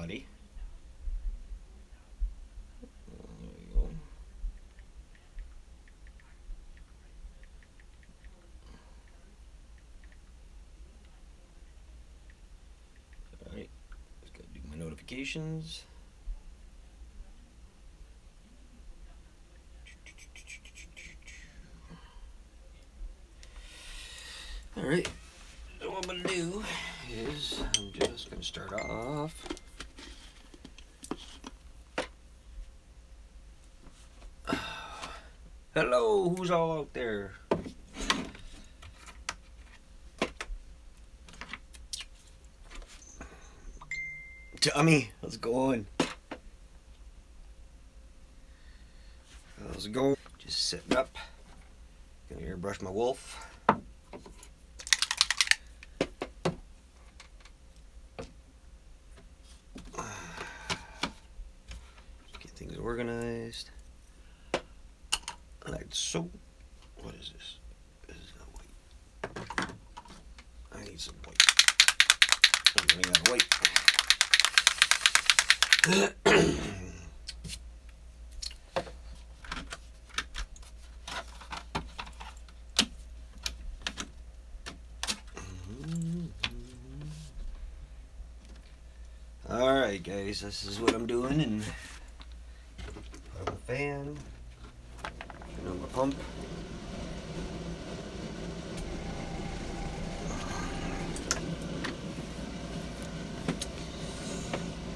body. There we go. Alright, just gotta do my notifications. Alright, so what I'm gonna do is I'm just gonna start off. Hello, who's all out there? Tommy, how's it going? How's it going? Just sitting up. Gonna airbrush my wolf. Get things organized. Like so. What is this? This is not white. I need some white. I'm running out of white. Alright guys, this is what I'm doing, and put on the fan, put on my pump.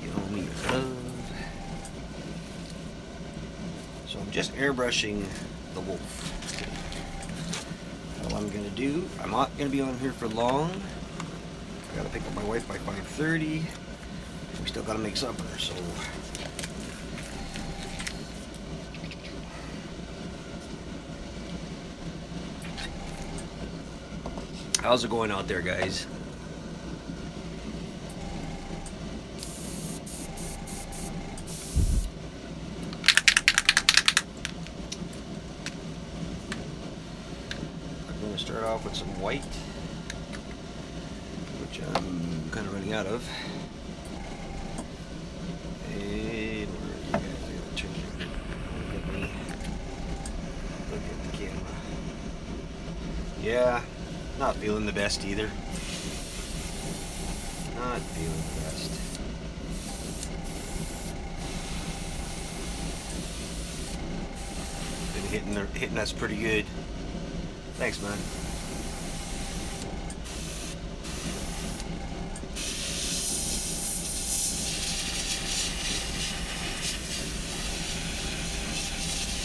Get on me your glove. So I'm just airbrushing the wolf. All I'm gonna do, I'm not gonna be on here for long. I gotta pick up my wife by 5:30. We still gotta make supper, so how's it going out there, guys? I'm gonna start off with some white, which I'm kind of running out of. Yeah, not feeling the best either. Not feeling the best. Been hitting us pretty good. Thanks, man.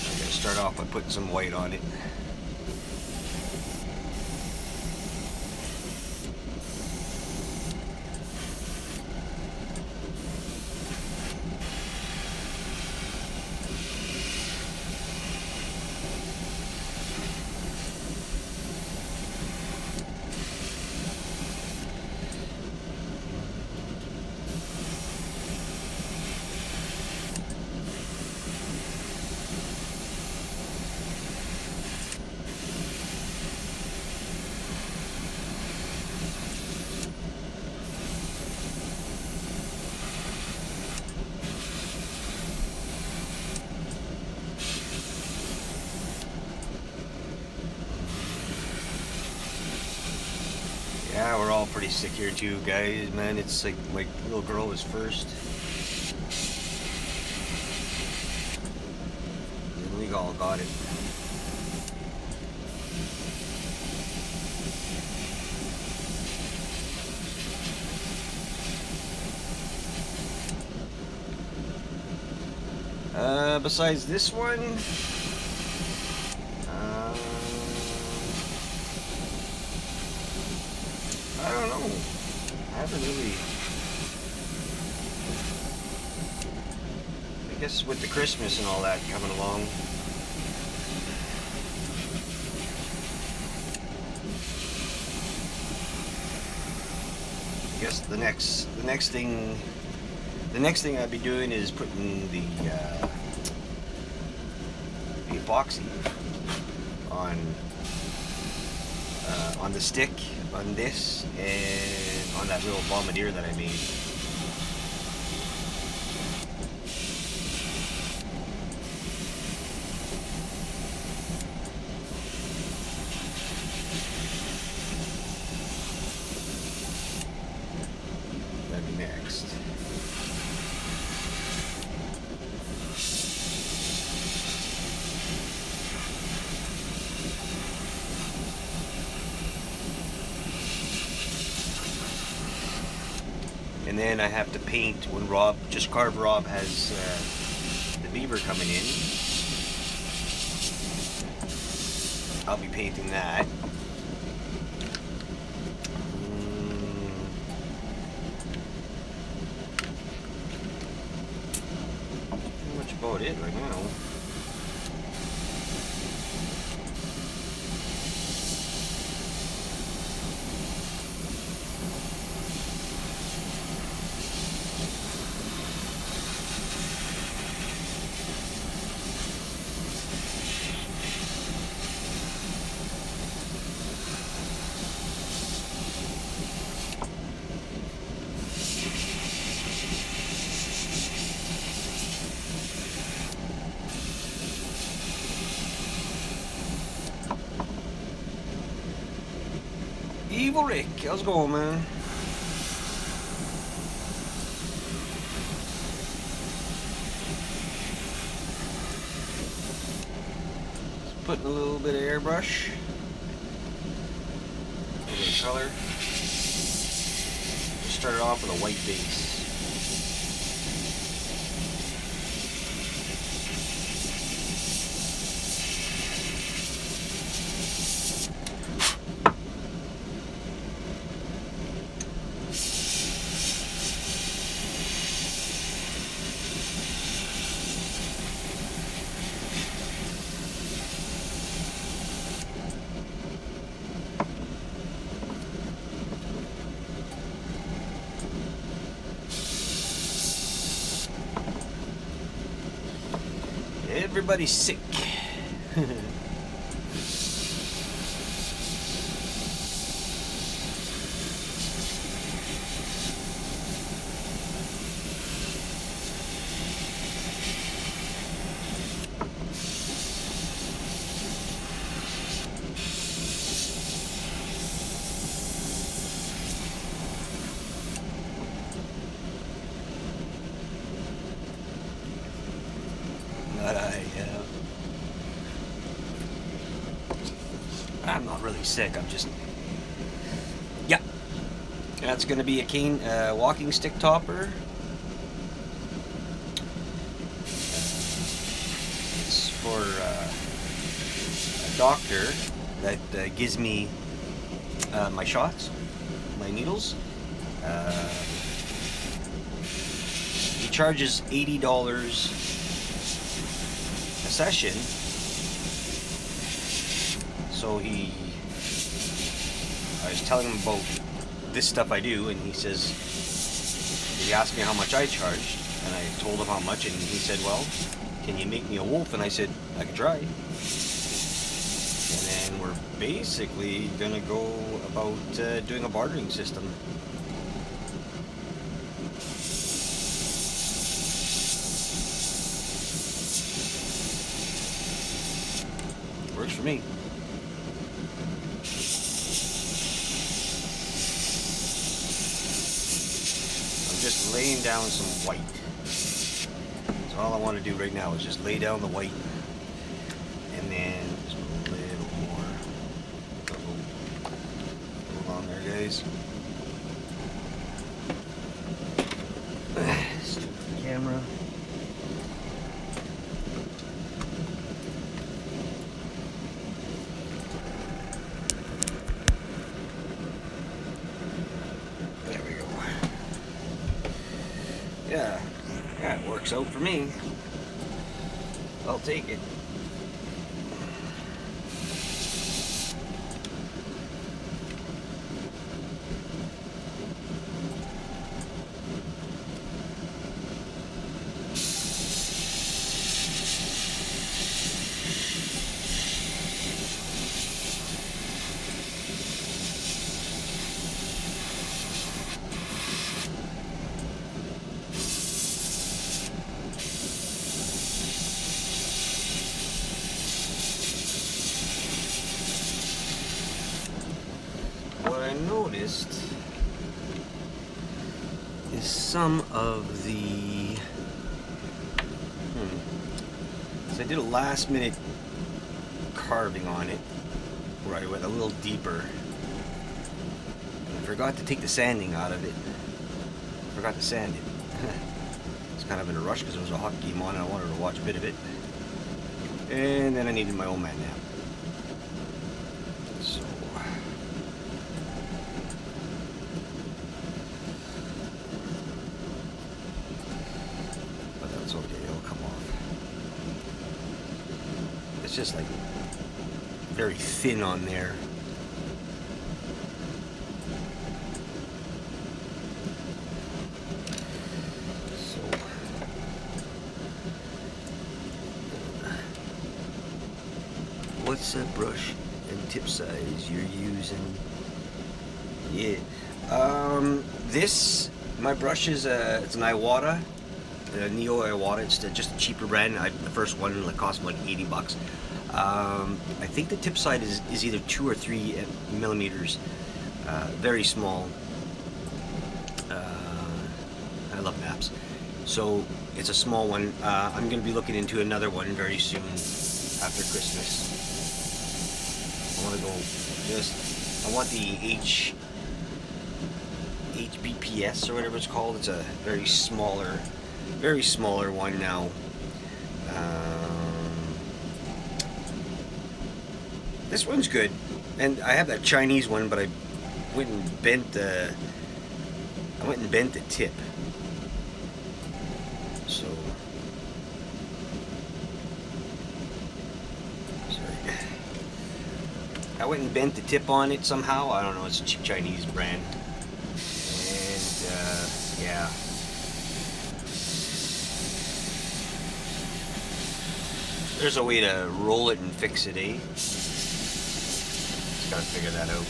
I'm gonna start off by putting some white on it. Yeah, we're all pretty sick here too, guys, man. It's like my little girl was first. And we all got it. Besides this one, I don't know. I haven't really. I guess with the Christmas and all that coming along. I guess the next thing I'd be doing is putting the epoxy on the stick, on this, and on that little bombardier that I made. next. And then I have to paint when Just Carve Rob has the beaver coming in. I'll be painting that. Pretty much about it right now. Evil Rick, how's it going, man? Just putting a little bit of airbrush, a little bit of color. Just started off with a white base. Everybody's sick. I'm not really sick. I'm just, yeah. That's gonna be a cane walking stick topper. It's for a doctor that gives me my shots, my needles. He charges $80 a session. So I was telling him about this stuff I do, and he asked me how much I charged, and I told him how much, and he said, well, can you make me a wolf? And I said, I can try. And then we're basically gonna go about doing a bartering system. Works for me. Just laying down some white. So all I want to do right now is just lay down the white, and then just a little more. Hold on there, guys. Stupid camera. Yeah, that works out for me. I'll take it. What I noticed is some of the... So I did a last minute carving on it, where I went a little deeper. And I forgot to take the sanding out of it. I forgot to sand it. It's kind of in a rush because there was a hockey game on and I wanted to watch a bit of it. And then I needed my old man nap. So... but that's okay, it'll come off. It's just like very thin on there. So what's that brush and tip size you're using? Yeah. This, my brush is it's an Iwata, Neo Iwata. It's just a cheaper brand. The first one cost me like $80. I think the tip side is either 2 or 3 millimeters. Very small. I love maps. So it's a small one. I'm going to be looking into another one very soon after Christmas. I want to go I want the HBPS or whatever it's called. It's a very smaller one now. This one's good, and I have that Chinese one, but I went and bent the tip. So sorry, I went and bent the tip on it somehow. I don't know. It's a cheap Chinese brand, and yeah. There's a way to roll it and fix it, eh? Gotta figure that out.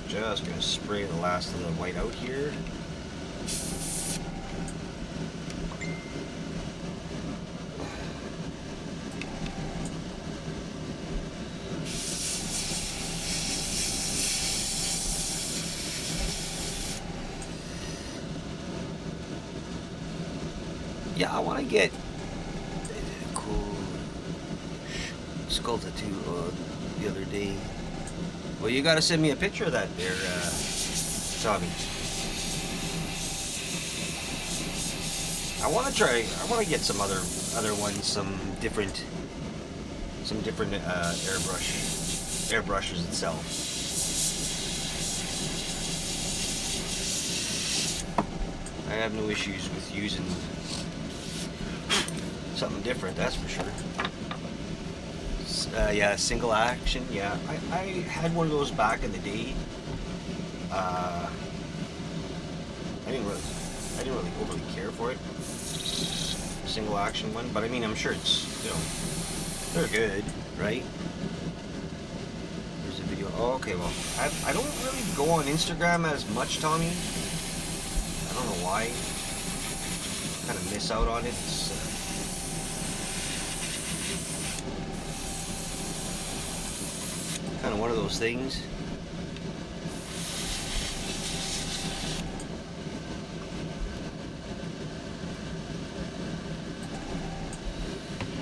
Just going to spray the last of the white out here. Yeah, I want to get cool skull tattoo the other day. Well, you gotta send me a picture of that there, Tommy. I want to get some other ones, some different airbrushes itself. I have no issues with using something different, that's for sure. Yeah, single action. Yeah, I had one of those back in the day. I didn't really overly care for it. Single action one, but I mean, I'm sure it's, they're good, right? There's a video. Oh, okay. Well, I don't really go on Instagram as much, Tommy. I don't know why. Kind of miss out on it. It's, kind of one of those things.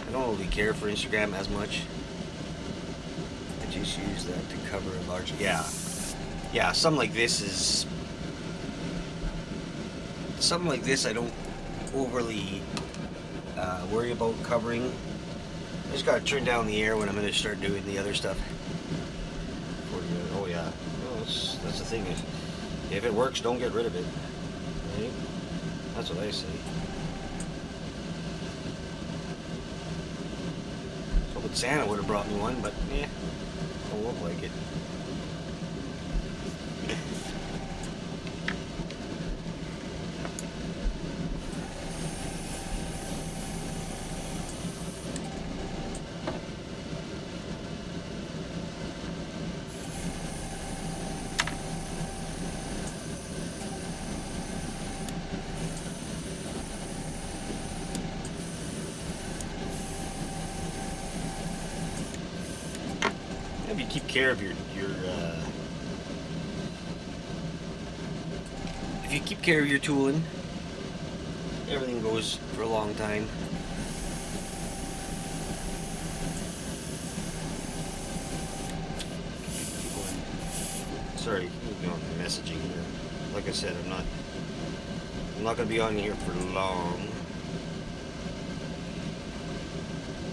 I don't really care for Instagram as much. I just use that to cover a large... Yeah, something like this is... Something like this I don't overly worry about covering. I just gotta turn down the air when I'm gonna start doing the other stuff. Oh yeah, well, that's the thing. If it works, don't get rid of it. Right? That's what I say. So but Santa would have brought me one, but don't look like it. you keep care of if you keep care of your tooling, everything goes for a long time. Sorry, keep on messaging here. Like I said, I'm not gonna be on here for long.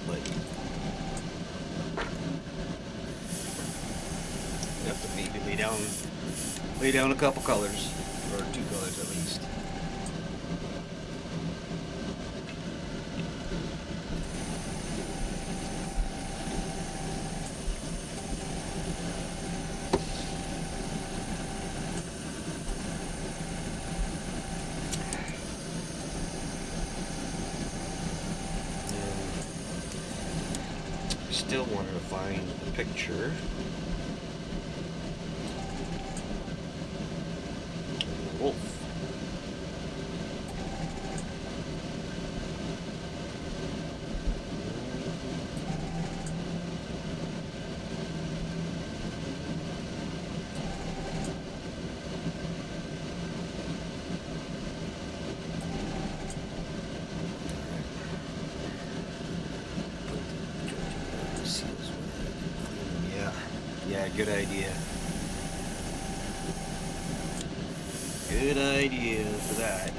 But you have to maybe lay down a couple colors, or 2 colors at least. Still wanted to find the picture of the wolf. Yeah, good idea. Good idea for that.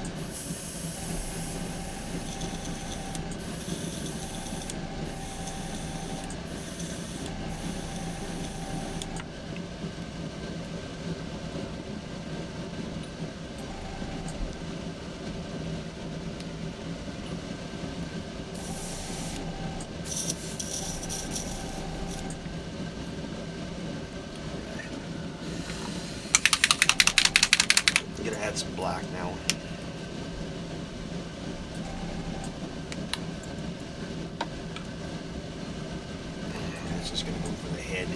I'm gonna add some black now. It's just gonna go for the head.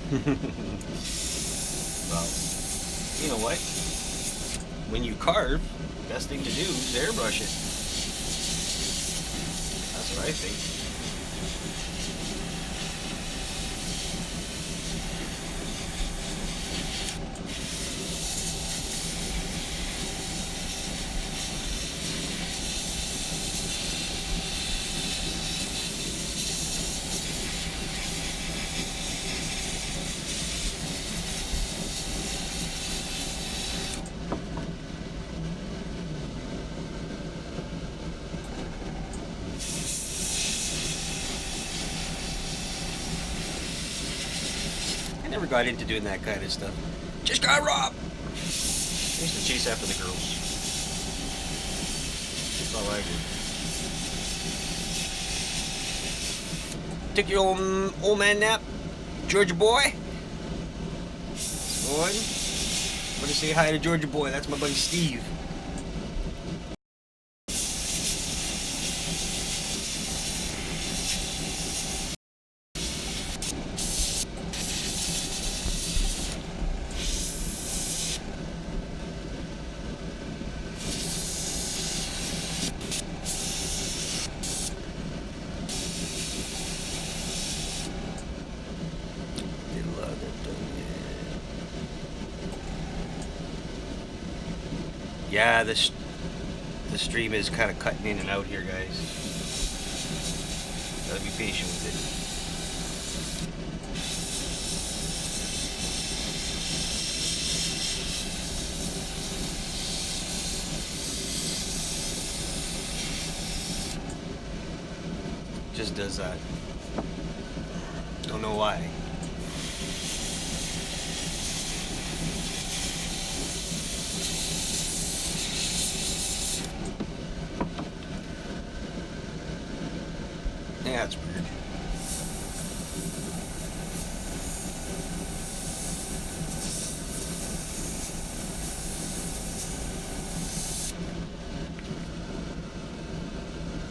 Well, you know what? When you carve, best thing to do is airbrush it. That's what I think. I never got into doing that kind of stuff. Just got robbed. I used to chase after the girls. That's all I did. Took your old man nap, Georgia boy. One. I'm gonna say hi to Georgia boy. That's my buddy Steve. Yeah, the stream is kind of cutting in and out here, guys. Gotta be patient with it. Just does that. Don't know why. Yeah, it's weird.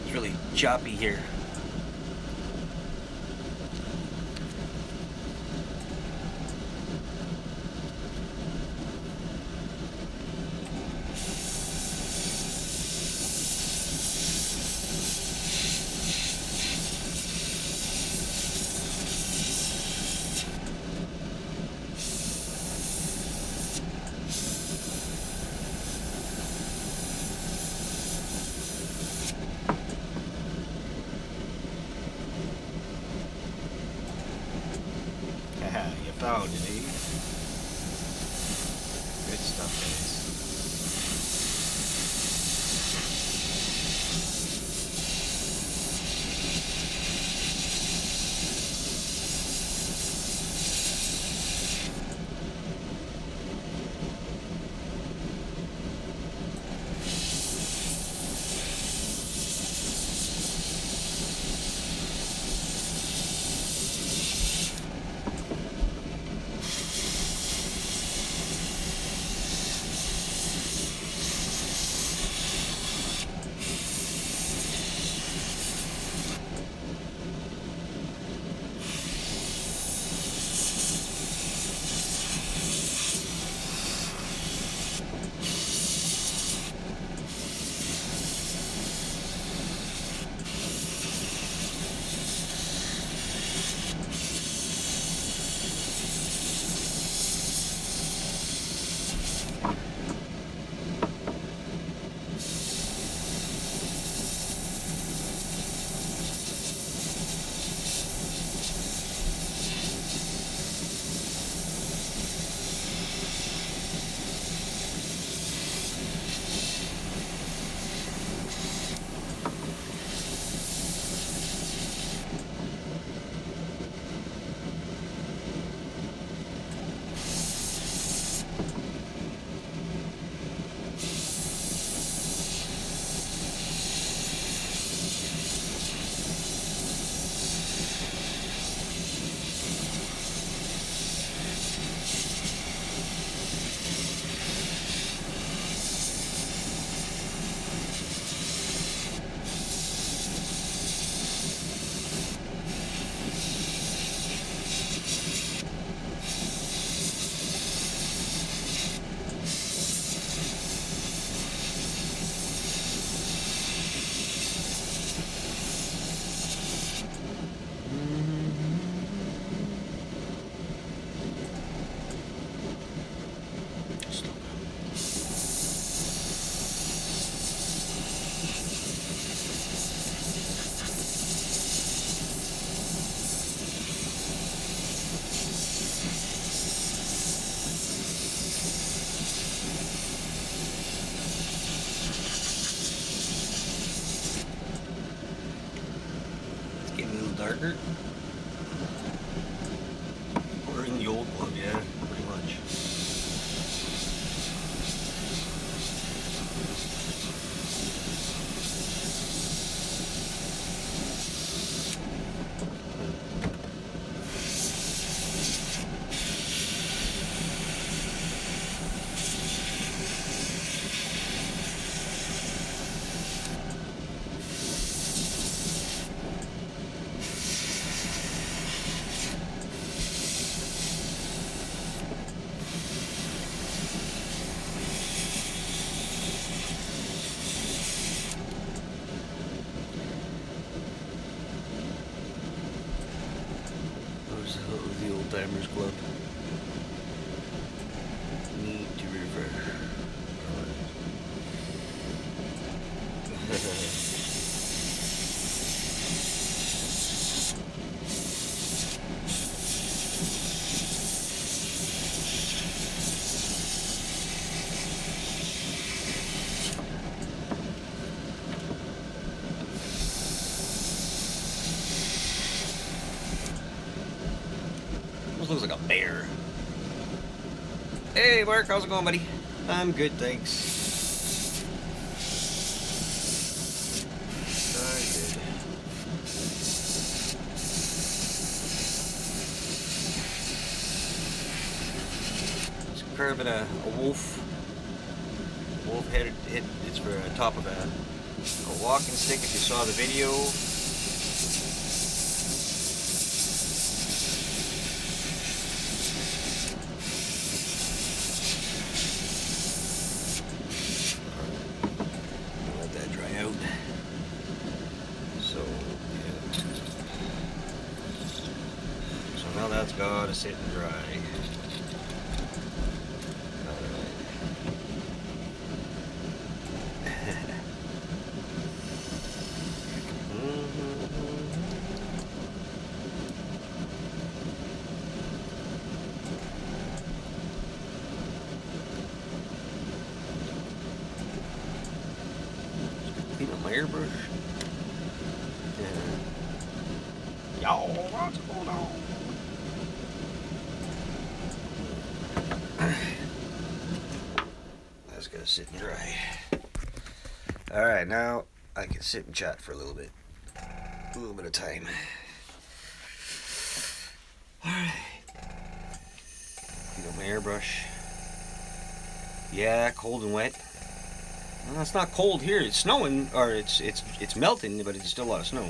It's really choppy here. You found it, eh? Good stuff, guys. Getting a little darker. We're in the old glove, yeah, pretty much. The old timers club. Need to refresh. Almost looks like a bear. Hey Mark, how's it going, buddy? I'm good, thanks. Very good. It's carving a wolf. Wolf head. It's for the top of a walking stick. If you saw the video. Now that's gotta sit and dry. Clean up my airbrush. Y'all, what's going on? That's gonna sit and dry. Alright, now I can sit and chat for a little bit. A little bit of time. Alright. Got my airbrush. Yeah, cold and wet. Well, it's not cold here. It's snowing, or it's melting, but it's still a lot of snow.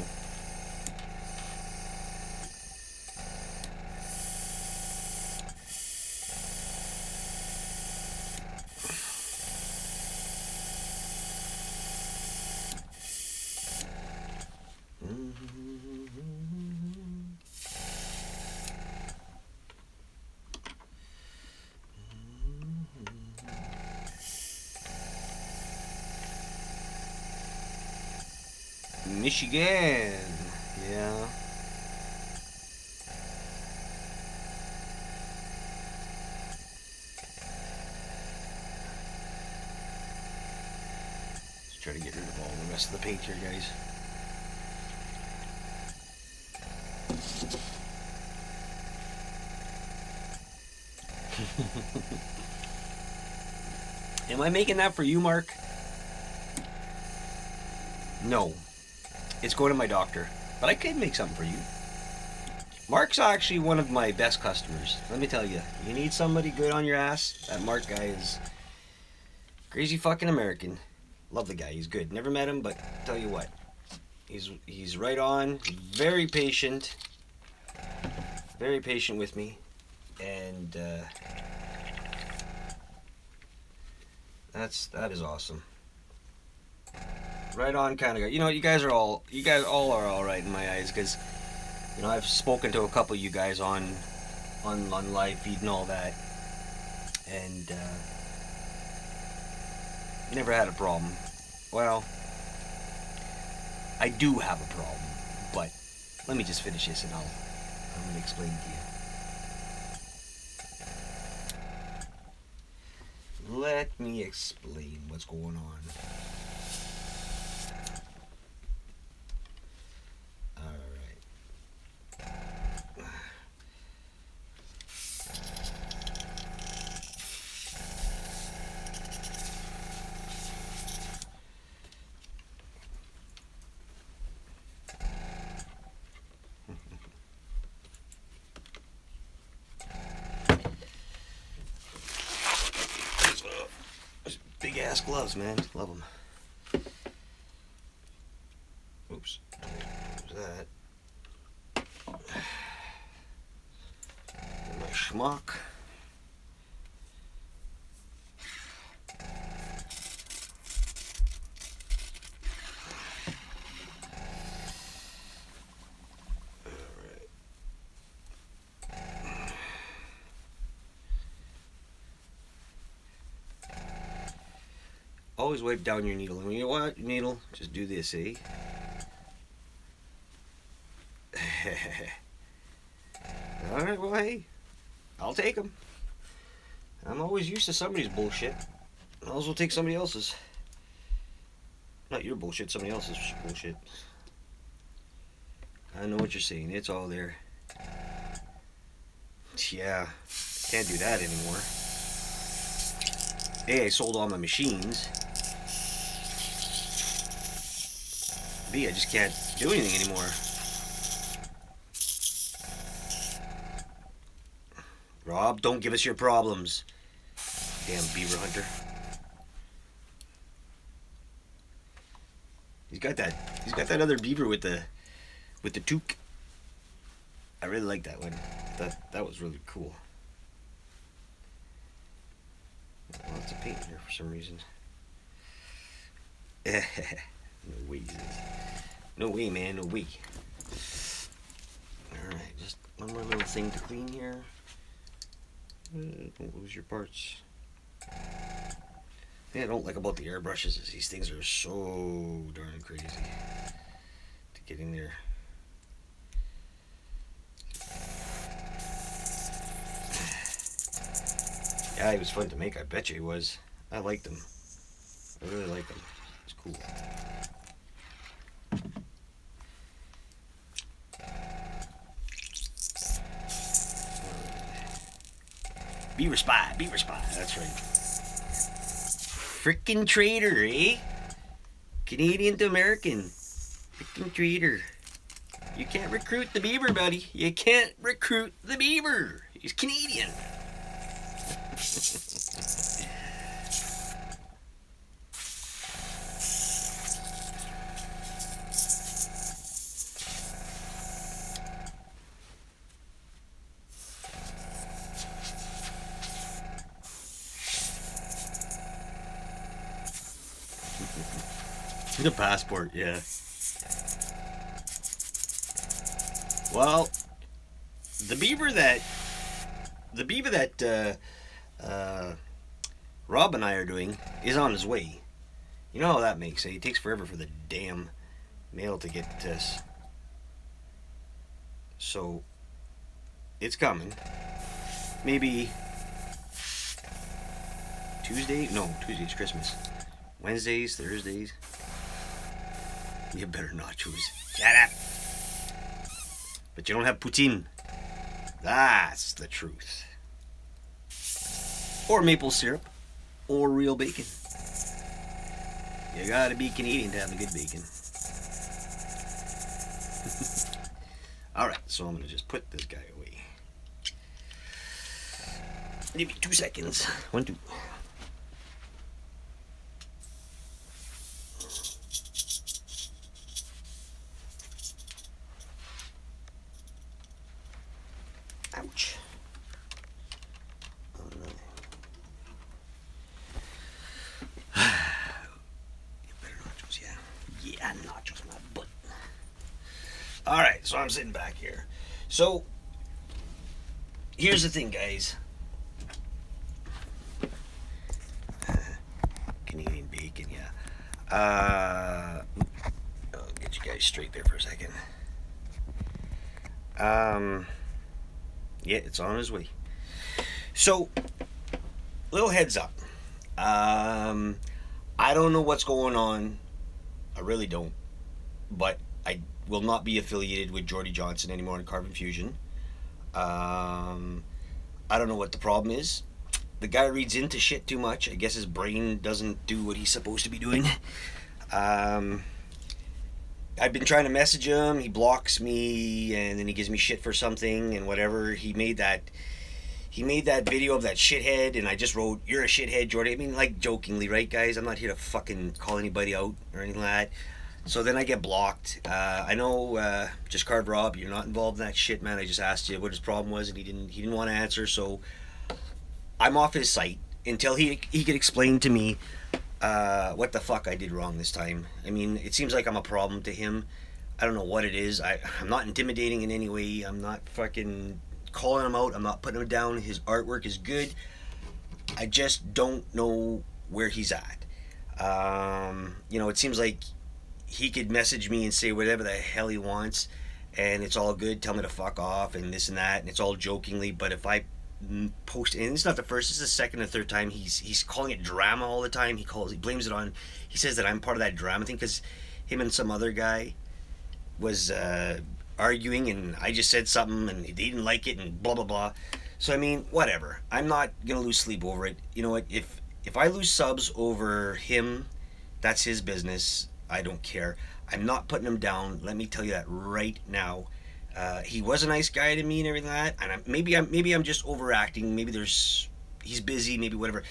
Michigan, yeah. Let's try to get rid of all the rest of the paint here, guys. Am I making that for you, Mark? No. It's going to my doctor. But I could make something for you. Mark's actually one of my best customers. Let me tell you. You need somebody good on your ass? That Mark guy is crazy fucking American. Love the guy. He's good. Never met him, but tell you what. He's right on. Very patient. Very patient with me. And that is awesome. Right on kind of guy. You know, you guys all are all right in my eyes, because you know, I've spoken to a couple of you guys on live feed and all that, and never had a problem. Well, I do have a problem, but let me just finish this and I'm going to explain to you. Let me explain what's going on. Alright. gloves, man. Love them. Oops. There's that. And my schmuck. Always wipe down your needle. And you know what, needle? Just do this, eh? Alright, well, hey. I'll take them. I'm always used to somebody's bullshit. I'll also take somebody else's. Not your bullshit, somebody else's bullshit. I know what you're saying. It's all there. Yeah. Can't do that anymore. A, I sold all my machines. B, I just can't do anything anymore. Rob, don't give us your problems. Damn beaver hunter. He's got that other beaver with the toque. I really like that one. That was really cool. Lots of paint here for some reason. No way. No way, man. No way. Alright, just one more little thing to clean here. Don't lose your parts. The thing I don't like about the airbrushes is these things are so darn crazy to get in there. Yeah, it was fun to make. I bet you it was. I liked them. I really liked them. It's cool. Beaver spy. That's right. Frickin' traitor, eh? Canadian to American. Frickin' traitor. You can't recruit the beaver, buddy. You can't recruit the beaver. He's Canadian. The passport, yeah. Well, the beaver that Rob and I are doing is on his way. You know how that makes, eh? It takes forever for the damn mail to get to us. So, it's coming. Maybe Tuesday? No, Tuesday's Christmas. Wednesdays, Thursdays. You better nachos. Shut up. But you don't have poutine. That's the truth. Or maple syrup. Or real bacon. You gotta be Canadian to have a good bacon. Alright, so I'm gonna just put this guy away. Give me 2 seconds. 1, 2. Ouch. Oh no. You better nachos, yeah. Yeah, nachos, my butt. Alright, so I'm sitting back here. So, here's the thing, guys. Canadian bacon, yeah. I'll get you guys straight there for a second. Yeah, it's on his way. So, little heads up. I don't know what's going on. I really don't. But I will not be affiliated with Jordy Johnson anymore in Carbon Fusion. I don't know what the problem is. The guy reads into shit too much. I guess his brain doesn't do what he's supposed to be doing. I've been trying to message him, he blocks me, and then he gives me shit for something, and whatever. He he made that video of that shithead, and I just wrote, "You're a shithead, Jordy." I mean, like, jokingly, right, guys? I'm not here to fucking call anybody out or anything like that. So then I get blocked. I know, just Card Rob, you're not involved in that shit, man. I just asked you what his problem was, and he didn't want to answer. So I'm off his site until he could explain to me what the fuck I did wrong this time. I mean, it seems like I'm a problem to him. I don't know what it is. I'm not intimidating in any way. I'm not fucking calling him out. I'm not putting him down. His artwork is good. I just don't know where he's at. It seems like he could message me and say whatever the hell he wants, and it's all good. Tell me to fuck off and this and that, and it's all jokingly. But if I post, and it's not the first, it's the second or third time he's calling it drama all the time. He blames it on. He says that I'm part of that drama thing because him and some other guy was arguing, and I just said something, and they didn't like it, and blah blah blah. So I mean, whatever. I'm not gonna lose sleep over it. You know what? If I lose subs over him, that's his business. I don't care. I'm not putting him down. Let me tell you that right now. He was a nice guy to me and everything like that. And maybe I'm just overacting. Maybe he's busy. Maybe whatever.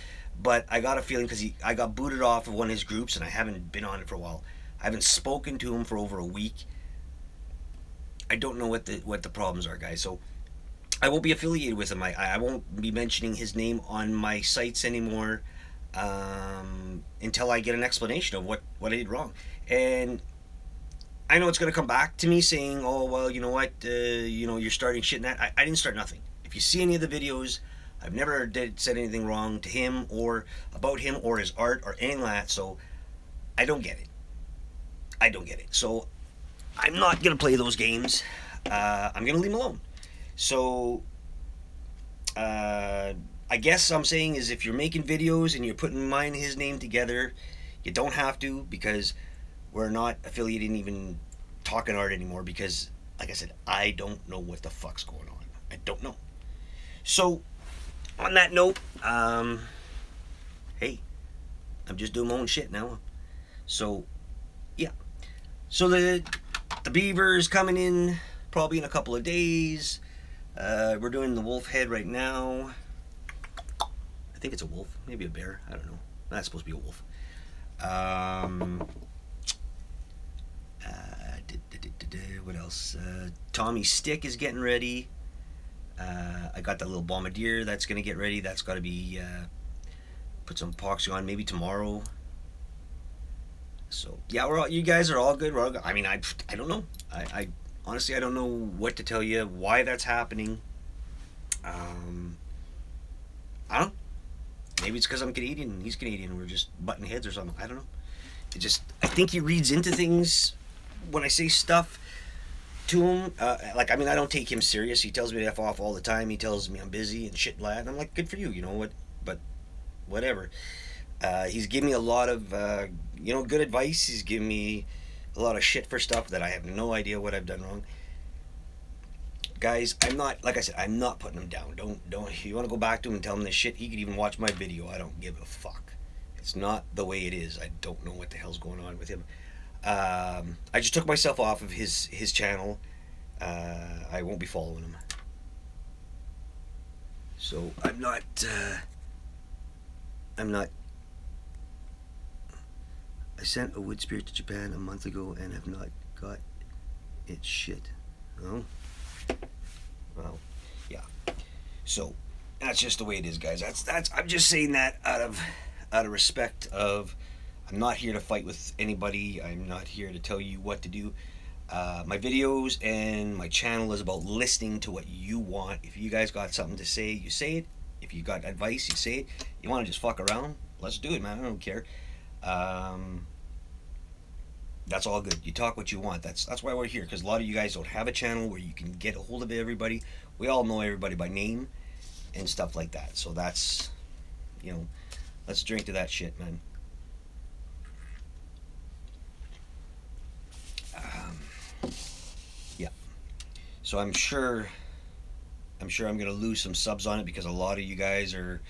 But I got a feeling because I got booted off of one of his groups, and I haven't been on it for a while. I haven't spoken to him for over a week. I don't know what the problems are, guys. So I won't be affiliated with him. I won't be mentioning his name on my sites anymore. Until I get an explanation of what I did wrong. And I know it's going to come back to me saying, oh, well, you know what, you're starting shit and that. I didn't start nothing. If you see any of the videos, I've never said anything wrong to him or about him or his art or anything like that, so I don't get it. So I'm not going to play those games. I'm going to leave him alone. So, I guess I'm saying is if you're making videos and you're putting mine and his name together, you don't have to, because we're not affiliated in even talking art anymore, because, like I said, I don't know what the fuck's going on. I don't know. So, on that note, hey, I'm just doing my own shit now. So, yeah. So the beaver's coming in probably in a couple of days. We're doing the wolf head right now. I think it's a wolf, maybe a bear. I don't know. That's supposed to be a wolf. What else? Tommy's stick is getting ready. I got that little bombardier that's gonna get ready. That's got to be put some epoxy on maybe tomorrow. So yeah, you guys are all good. I mean, I don't know. I honestly I don't know what to tell you. Why that's happening. I don't know. Maybe it's because I'm Canadian and he's Canadian and we're just butting heads or something. I don't know. I think he reads into things when I say stuff to him. I don't take him serious. He tells me to F off all the time. He tells me I'm busy and shit like that. And I'm like, good for you, you know what? But whatever. He's given me a lot of, good advice. He's given me a lot of shit for stuff that I have no idea what I've done wrong. Guys, I'm not putting him down. Don't, if you want to go back to him and tell him this shit, he could even watch my video. I don't give a fuck. It's not the way it is. I don't know what the hell's going on with him. I just took myself off of his channel. I won't be following him. So I'm not. I sent a wood spirit to Japan a month ago and have not got it shit. Oh. Well, yeah. So that's just the way it is, guys. That's. I'm just saying that out of respect of. I'm not here to fight with anybody. I'm not here to tell you what to do. My videos and my channel is about listening to what you want. If you guys got something to say, you say it. If you got advice, you say it. You want to just fuck around? Let's do it, man. I don't care. That's all good. You talk what you want. That's why we're here, because a lot of you guys don't have a channel where you can get a hold of everybody. We all know everybody by name and stuff like that. So that's, let's drink to that shit, man. Yeah. So I'm sure I'm gonna lose some subs on it because a lot of you guys your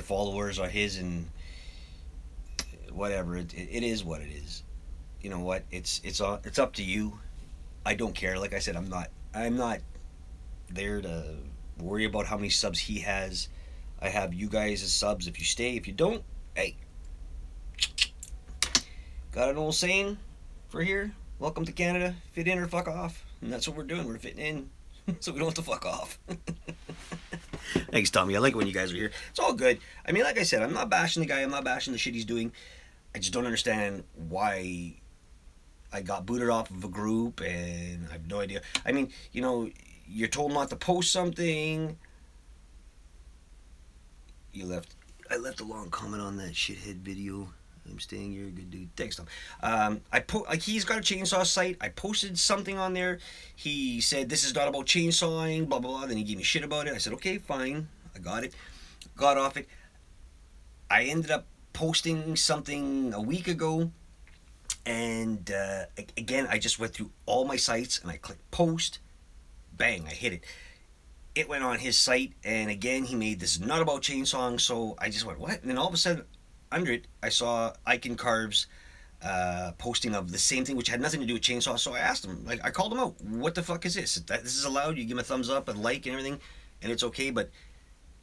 followers are his, and whatever. It is what it is. You know what? It's up to you. I don't care. Like I said, I'm not there to worry about how many subs he has. I have you guys as subs if you stay. If you don't, hey, got an old saying for here. Welcome to Canada. Fit in or fuck off. And that's what we're doing. We're fitting in. So we don't have to fuck off. Thanks, Tommy. I like it when you guys are here. It's all good. I mean, like I said, I'm not bashing the guy. I'm not bashing the shit he's doing. I just don't understand why I got booted off of a group, and I have no idea. I mean, you know, you're told not to post something. I left a long comment on that shithead video. I'm staying here, good dude. Thanks, Tom. Like he's got a chainsaw site. I posted something on there. He said this is not about chainsawing, blah blah blah. Then he gave me shit about it. I said okay, fine. I got it. Got off it. I ended up posting something a week ago, and again I just went through all my sites and I clicked post. Bang! I hit it. It went on his site, and again he made this not about chainsawing. So I just went what? And then all of a sudden, under it, I saw Icon Carves posting of the same thing, which had nothing to do with chainsaw. So I asked him, like, I called him out. What the fuck is this? This is allowed. You give him a thumbs up, a like, and everything, and it's okay. But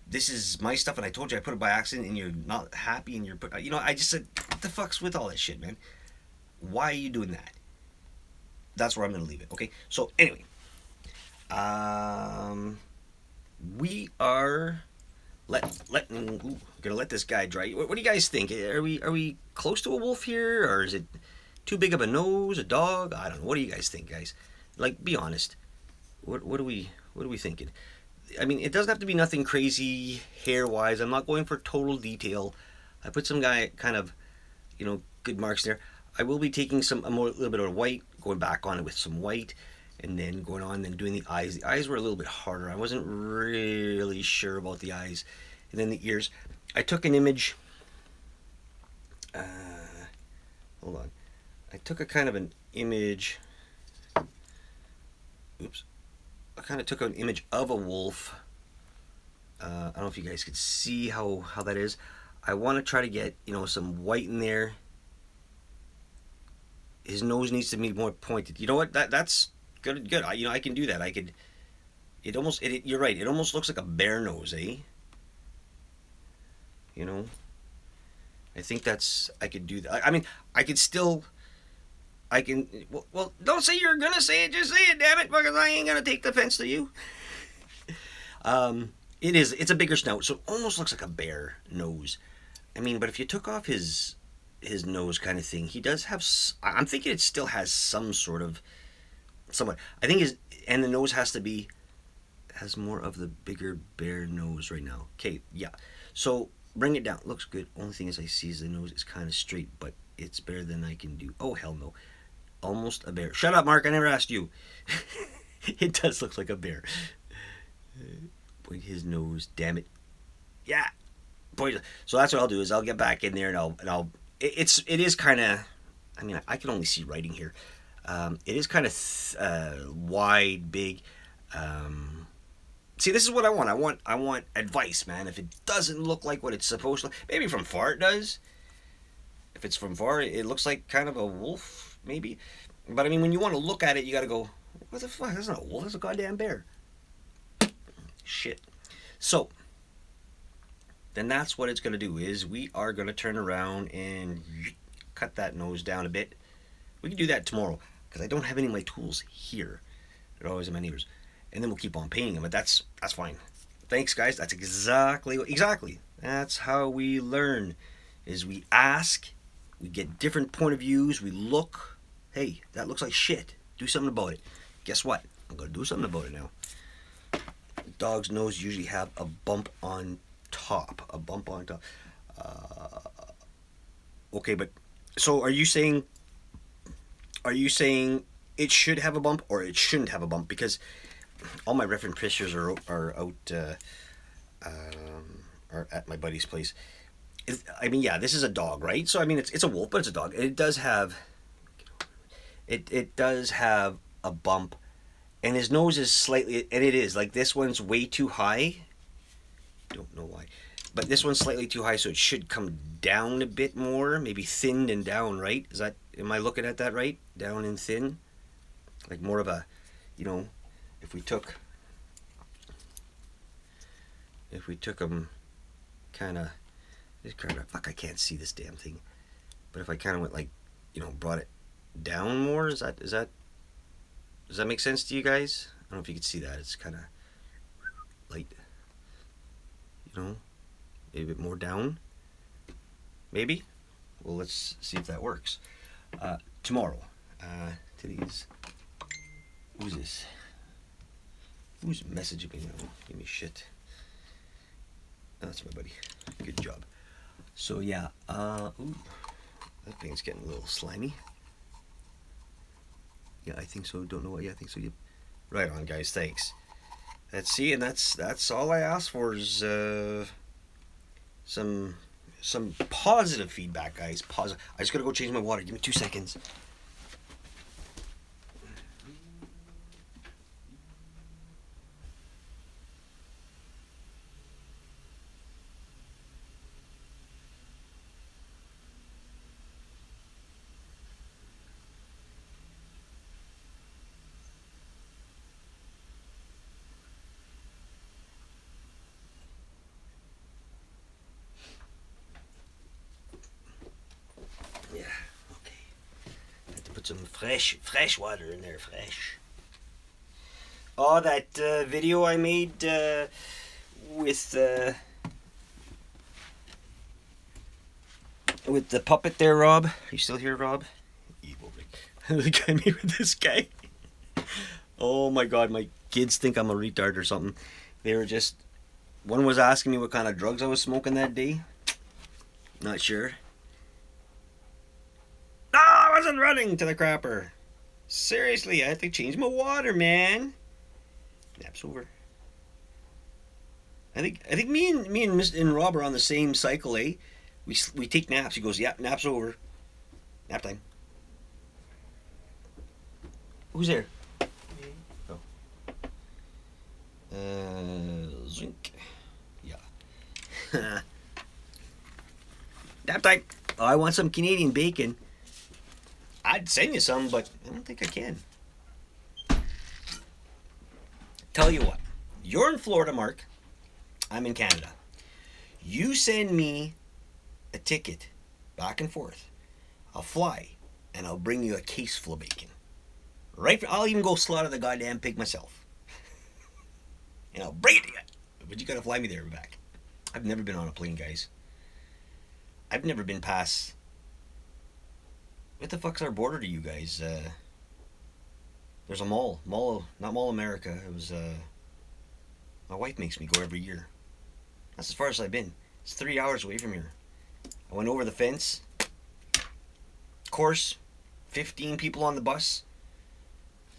this is my stuff, and I told you I put it by accident, and you're not happy, and you know, I just said, what the fuck's with all this shit, man? Why are you doing that? That's where I'm gonna leave it. Okay. So anyway, we are. Gonna let this guy dry. What do you guys think? Are we close to a wolf here, or is it too big of a nose, a dog? I don't know. What do you guys think, guys? Like, be honest. What are we thinking? I mean, it doesn't have to be nothing crazy hair wise. I'm not going for total detail. I put some guy kind of, you know, good marks there. I will be taking a little bit of white, going back on it with some white, and then going on and doing the eyes. The eyes were a little bit harder. I wasn't really sure about the eyes. And then the ears. I took an image. Hold on. I took a kind of an image. Oops. I kind of took an image of a wolf. I don't know if you guys could see how that is. I want to try to get, you know, some white in there. His nose needs to be more pointed. You know what? That's good. I can do that. I could. You're right. It almost looks like a bear nose, eh? You know. I think I could do that. I mean, I could still. I can. Well, don't say you're gonna say it. Just say it, damn it, because I ain't gonna take offense to you. It's a bigger snout, so it almost looks like a bear nose. I mean, but if you took off his nose kind of thing, he does have. I'm thinking it still has some sort of. Somewhat. I think and the nose has more of the bigger bear nose right now. Okay, yeah. So bring it down. Looks good. Only thing is I see is the nose is kind of straight, but it's better than I can do. Oh hell no. Almost a bear. Shut up, Mark. I never asked you. It does look like a bear. Point his nose. Damn it. Yeah. Point. So that's what I'll do is I'll get back in there and I'll. It is kind of. I mean, I can only see writing here. It is kind of wide, big. See, this is what I want. I want advice, man. If it doesn't look like what it's supposed to, maybe from far it does. If it's from far, it looks like kind of a wolf, maybe. But I mean, when you want to look at it, you got to go, what the fuck? That's not a wolf. That's a goddamn bear. Shit. So then that's what it's going to do is we are going to turn around and cut that nose down a bit. We can do that tomorrow because I don't have any of my tools here. They're always in my neighbors. And then we'll keep on painting them, but that's fine. Thanks, guys. That's exactly. That's how we learn is we ask, we get different point of views, we look, hey, that looks like shit. Do something about it. Guess what? I'm going to do something about it now. Dog's nose usually have a bump on top. Okay, but so are you saying it should have a bump or it shouldn't have a bump? Because all my reference pictures are out are at my buddy's place. I mean, yeah, this is a dog, right? So I mean, it's a wolf, but it's a dog. It does have a bump, and his nose is slightly, and it is like this one's way too high. Don't know why, but this one's slightly too high, so it should come down a bit more, maybe thinned and down, right? Am I looking at that right? Down and thin, like more of a, you know, if we took if we took them kind of, fuck, I can't see this damn thing. But if I kind of went like, brought it down more, does that make sense to you guys? I don't know if you can see that. It's kind of light, maybe a bit more down. Maybe. Well, let's see if that works. Tomorrow. Today's. Who's this? Who's messaging me now? Give me shit. Oh, that's my buddy. Good job. So yeah. Ooh, that thing's getting a little slimy. Yeah, I think so. Don't know what. Yeah, I think so. Yep. Right on, guys. Thanks. And that's all I asked for is some positive feedback, guys. Positive. I just gotta go change my water. Give me 2 seconds. Yeah, okay. Have to put some fresh water in there, fresh. Oh, that video I made with the puppet there, Rob. Are you still here, Rob? Evil Rick. The guy made with this guy. Oh my god, my kids think I'm a retard or something. They were just... One was asking me what kind of drugs I was smoking that day. Not sure. No, I wasn't running to the crapper. Seriously, I have to change my water, man. Nap's over. I think me and Rob are on the same cycle, eh? We take naps. He goes, yeah, nap's over. Nap time. Who's there? Oh. Zinc. Yeah. Nap time. Oh, I want some Canadian bacon. I'd send you some, but I don't think I can. Tell you what. You're in Florida, Mark. I'm in Canada. You send me a ticket back and forth. I'll fly, and I'll bring you a case full of bacon. Right? I'll even go slaughter the goddamn pig myself. And I'll bring it to you. But you gotta fly me there and back. I've never been on a plane, guys. I've never been past... What the fuck's our border to you guys? There's a mall. Not Mall America. It was... My wife makes me go every year. That's as far as I've been. It's 3 hours away from here. I went over the fence. Of course, 15 people on the bus.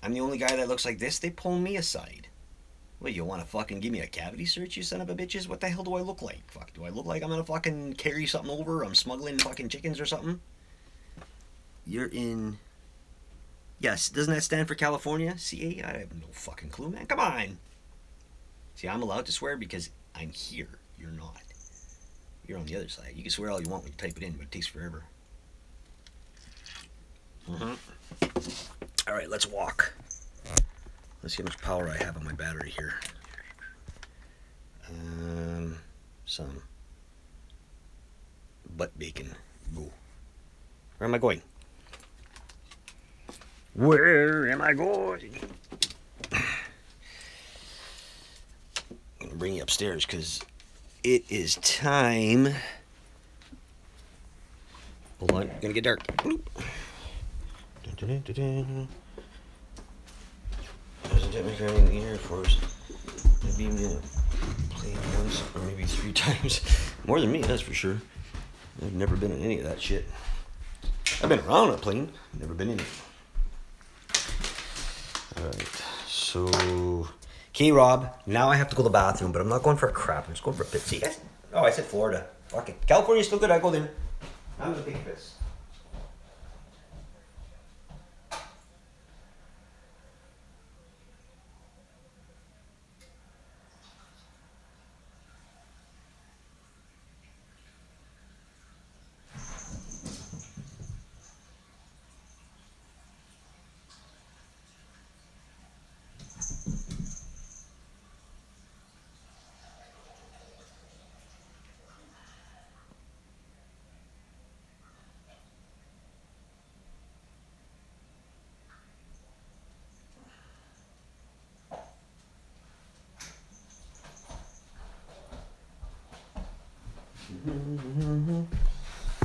I'm the only guy that looks like this. They pull me aside. What, you want to fucking give me a cavity search, you son of a bitches? What the hell do I look like? Fuck, do I look like I'm gonna fucking carry something over? I'm smuggling fucking chickens or something? You're in... Yes, doesn't that stand for California? CA? I have no fucking clue, man. Come on! See, I'm allowed to swear because I'm here. You're not. You're on the other side. You can swear all you want when you type it in, but it takes forever. Alright, let's walk. Let's see how much power I have on my battery here. Some butt bacon. Go. Where am I going? Where am I going? I'm gonna bring you upstairs because it is time. Hold on, it's gonna get dark. Bloop. In the Air Force. Maybe even played once or maybe 3 times. More than me, that's for sure. I've never been in any of that shit. I've been around a plane, never been in it. Alright, so... Okay, Rob, now I have to go to the bathroom, but I'm not going for a crap. I'm just going for a piss. Oh, I said Florida. Fuck it. California's still good, I go there. I'm gonna take a piss.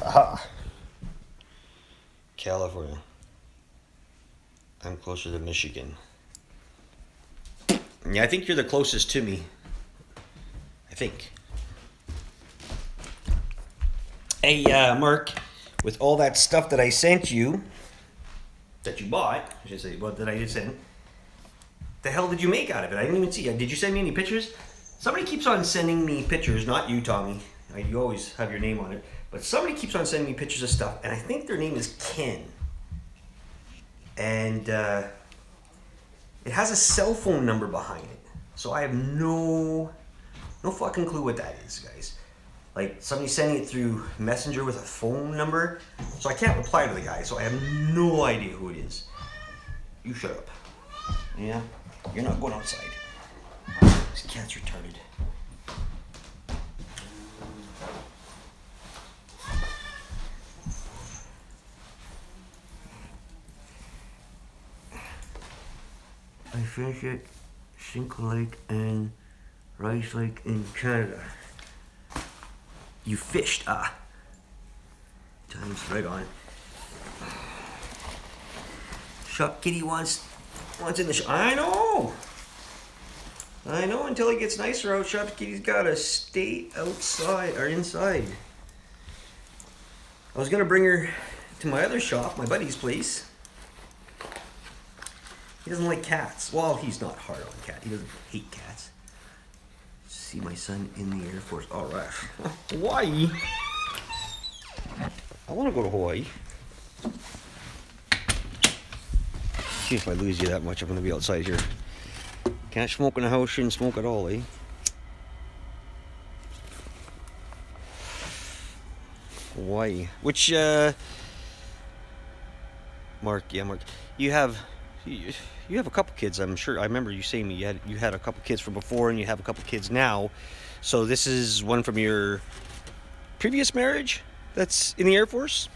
Aha. California. I'm closer to Michigan. Yeah, I think you're the closest to me. I think. Hey, Mark, with all that stuff that I sent you, that you bought, I should say, that I did send, the hell did you make out of it? I didn't even see. Did you send me any pictures? Somebody keeps on sending me pictures, not you, Tommy. You always have your name on it. But somebody keeps on sending me pictures of stuff, and I think their name is Ken. And it has a cell phone number behind it. So I have no fucking clue what that is, guys. Like, somebody's sending it through Messenger with a phone number. So I can't reply to the guy, so I have no idea who it is. You shut up. Yeah? You're not going outside. This cat's retarded. I fish at Cinco Lake and Rice Lake in Canada. You fished, Time's right on. Shop Kitty wants in the shop. I know until it gets nicer out, Shop Kitty's gotta stay outside or inside. I was gonna bring her to my other shop, my buddy's place. He doesn't like cats. Well, he's not hard on cats. He doesn't hate cats. See my son in the Air Force. All right. Hawaii. I want to go to Hawaii. See if I lose you that much, I'm going to be outside here. Can't smoke in the house, shouldn't smoke at all, eh? Hawaii. Which, Mark, you have a couple kids, I'm sure. I remember you saying you had a couple kids from before, and you have a couple kids now. So this is one from your previous marriage that's in the Air Force?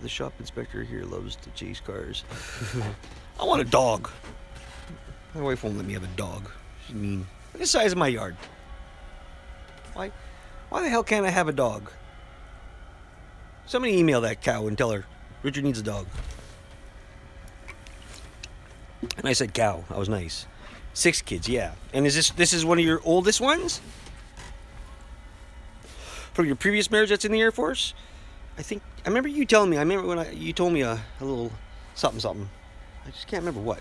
The shop inspector here loves to chase cars. I want a dog. My wife won't let me have a dog. She's mean. Look at the size of my yard. Why the hell can't I have a dog? Somebody email that cow and tell her Richard needs a dog. And I said cow. I was nice. 6 kids, yeah. And this is one of your oldest ones? From your previous marriage that's in the Air Force? I remember you telling me. I remember when you told me a little something. I just can't remember what.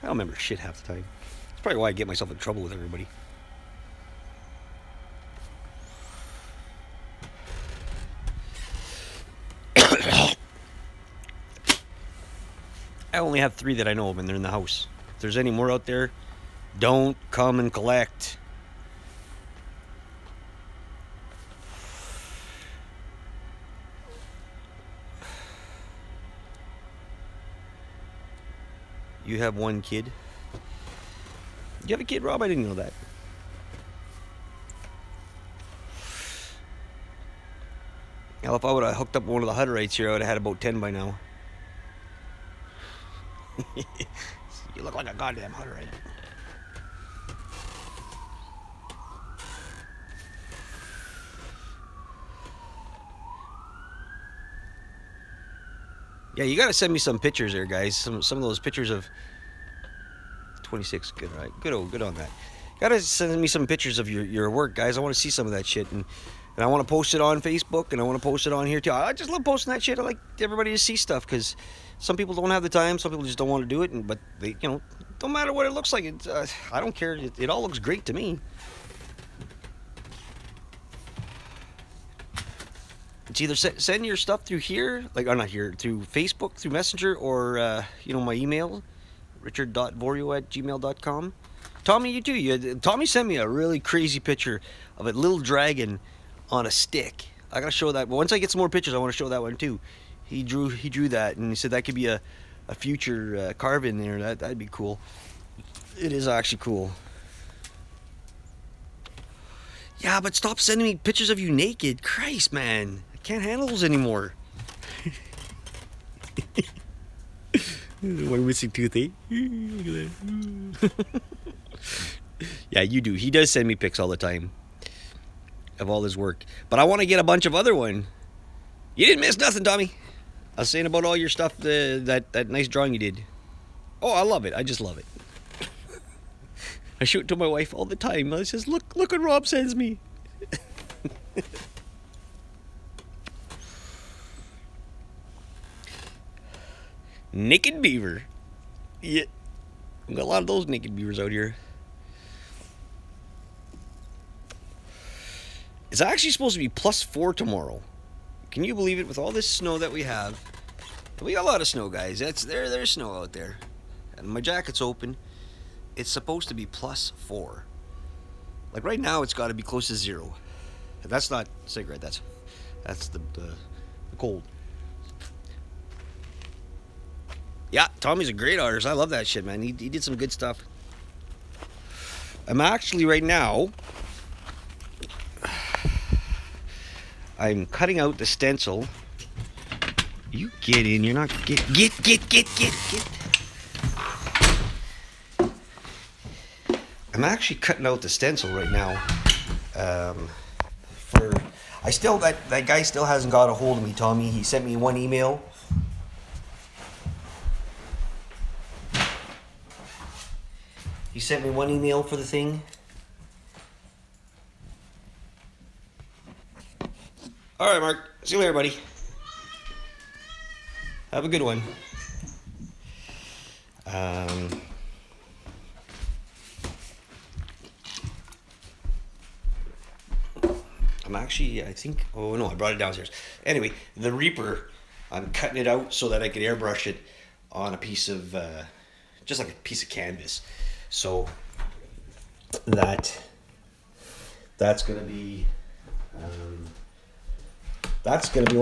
I don't remember shit half the time. That's probably why I get myself in trouble with everybody. I only have 3 that I know of, and they're in the house. If there's any more out there, don't come and collect. You have 1 kid? You have a kid, Rob? I didn't know that. Hell, if I would have hooked up one of the Hutterites here, I would have had about 10 by now. You look like a goddamn Hutterite. Yeah, you gotta send me some pictures there, guys. Some of those pictures of 26. Good, right? Good on that. Gotta send me some pictures of your work, guys. I want to see some of that shit, and I want to post it on Facebook, and I want to post it on here too. I just love posting that shit. I like everybody to see stuff, because some people don't have the time. Some people just don't want to do it, but they, don't matter what it looks like. I don't care. It all looks great to me. It's either send your stuff through here, or not here, through Facebook, through Messenger, or my email, richard.vorio@gmail.com. Tommy, you too. Tommy sent me a really crazy picture of a little dragon on a stick. I gotta show that. Once I get some more pictures, I want to show that one too. He drew that, and he said that could be a future carve in there. That'd be cool. It is actually cool. Yeah, but stop sending me pictures of you naked. Christ, man. I can't handle those anymore. One missing tooth, eh? Look at that. Yeah, you do. He does send me pics all the time of all his work. But I want to get a bunch of other one. You didn't miss nothing, Tommy. I was saying about all your stuff, that nice drawing you did. Oh, I love it. I just love it. I show it to my wife all the time. I says, look what Rob sends me. Naked beaver. Yeah. We've got a lot of those naked beavers out here. It's actually supposed to be +4 tomorrow. Can you believe it? With all this snow that we have. We got a lot of snow, guys. There's snow out there. And my jacket's open. It's supposed to be +4. Like right now, it's got to be close to 0. That's not cigarette. That's the cold. Yeah, Tommy's a great artist. I love that shit, man. He did some good stuff. I'm actually right now. I'm cutting out the stencil. You get in. You're not get. I'm actually cutting out the stencil right now. That guy still hasn't got a hold of me, Tommy. He sent me one email. He sent me one email for the thing. All right, Mark. See you later, buddy. Have a good one. I'm actually, I think, oh no, I brought it downstairs. Anyway, the Reaper, I'm cutting it out so that I could airbrush it on a piece of, just like a piece of canvas. So that's gonna be one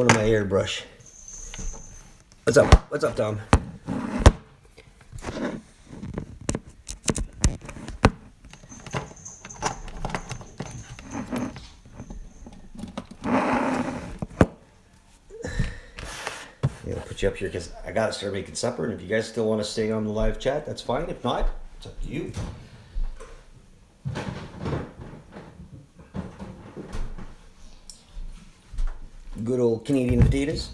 of my airbrush. What's up? What's up, Tom? I'll put you up here because I gotta start making supper, and if you guys still want to stay on the live chat, that's fine. If not, it's up to you. Good old Canadian potatoes.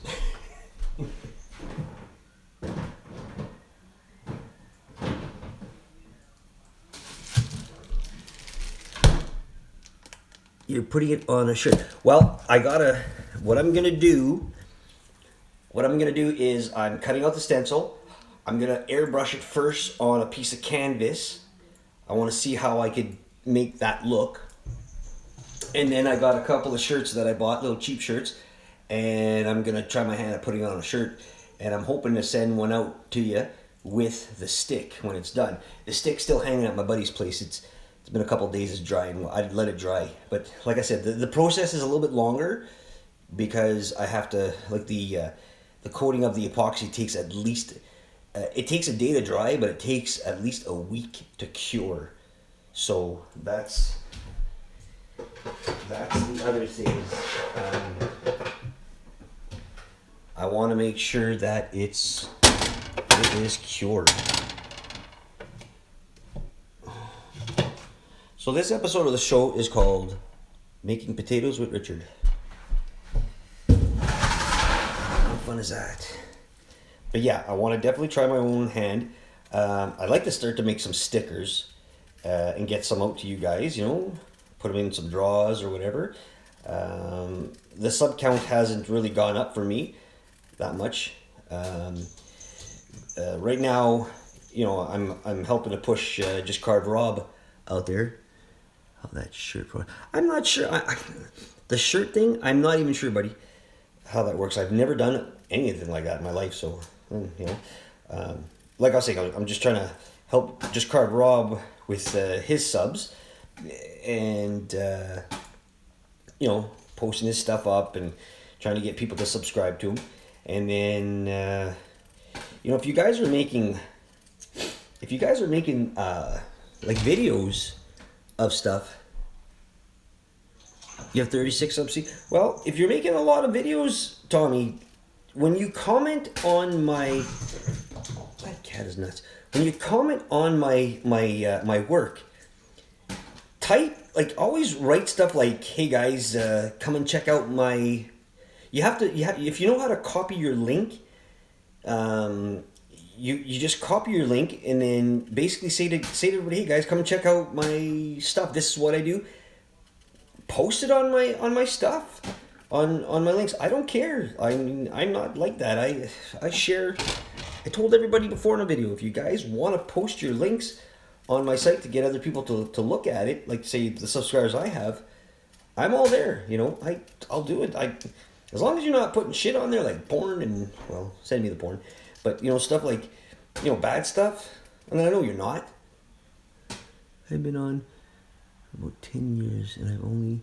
You're putting it on a shirt. Well, what I'm gonna do is I'm cutting out the stencil. I'm gonna airbrush it first on a piece of canvas. I want to see how I could make that look. And then I got a couple of shirts that I bought, little cheap shirts, and I'm gonna try my hand at putting on a shirt. And I'm hoping to send one out to you with the stick when it's done. The stick's still hanging at my buddy's place. It's been a couple of days. It's drying. I'd let it dry. But like I said, the process is a little bit longer because I have to, like the coating of the epoxy takes at least, it takes a day to dry, but it takes at least a week to cure. So that's the other thing. I want to make sure that it is cured. So this episode of the show is called Making Potatoes with Richard. How fun is that? But yeah, I want to definitely try my own hand. I'd like to start to make some stickers and get some out to you guys, put them in some draws or whatever. The sub count hasn't really gone up for me that much. Right now, I'm helping to push Just Carve Rob out there. How that shirt for? I'm not sure. The shirt thing, I'm not even sure, buddy, how that works. I've never done anything like that in my life, so like I was saying, I'm just trying to help Just Carve Rob with his subs, and posting his stuff up and trying to get people to subscribe to him. And then if you guys are making like videos of stuff, you have 36 subs. Well, if you're making a lot of videos, Tommy, when you comment on my cat is nuts. When you comment on my work, type, like, always write stuff like, "Hey guys, come and check out my." If you know how to copy your link, you just copy your link and then basically say to everybody, "Hey guys, come and check out my stuff. This is what I do." Post it on my stuff, on my links. I don't care. I'm not like that. I share. I told everybody before in a video, if you guys want to post your links on my site to get other people to look at it, like say the subscribers I have, I'm all there. You know, I'll do it. As long as you're not putting shit on there like porn and, well, send me the porn, but you know, stuff like, you know, bad stuff. And I know you're not. I've been on about 10 years and I've only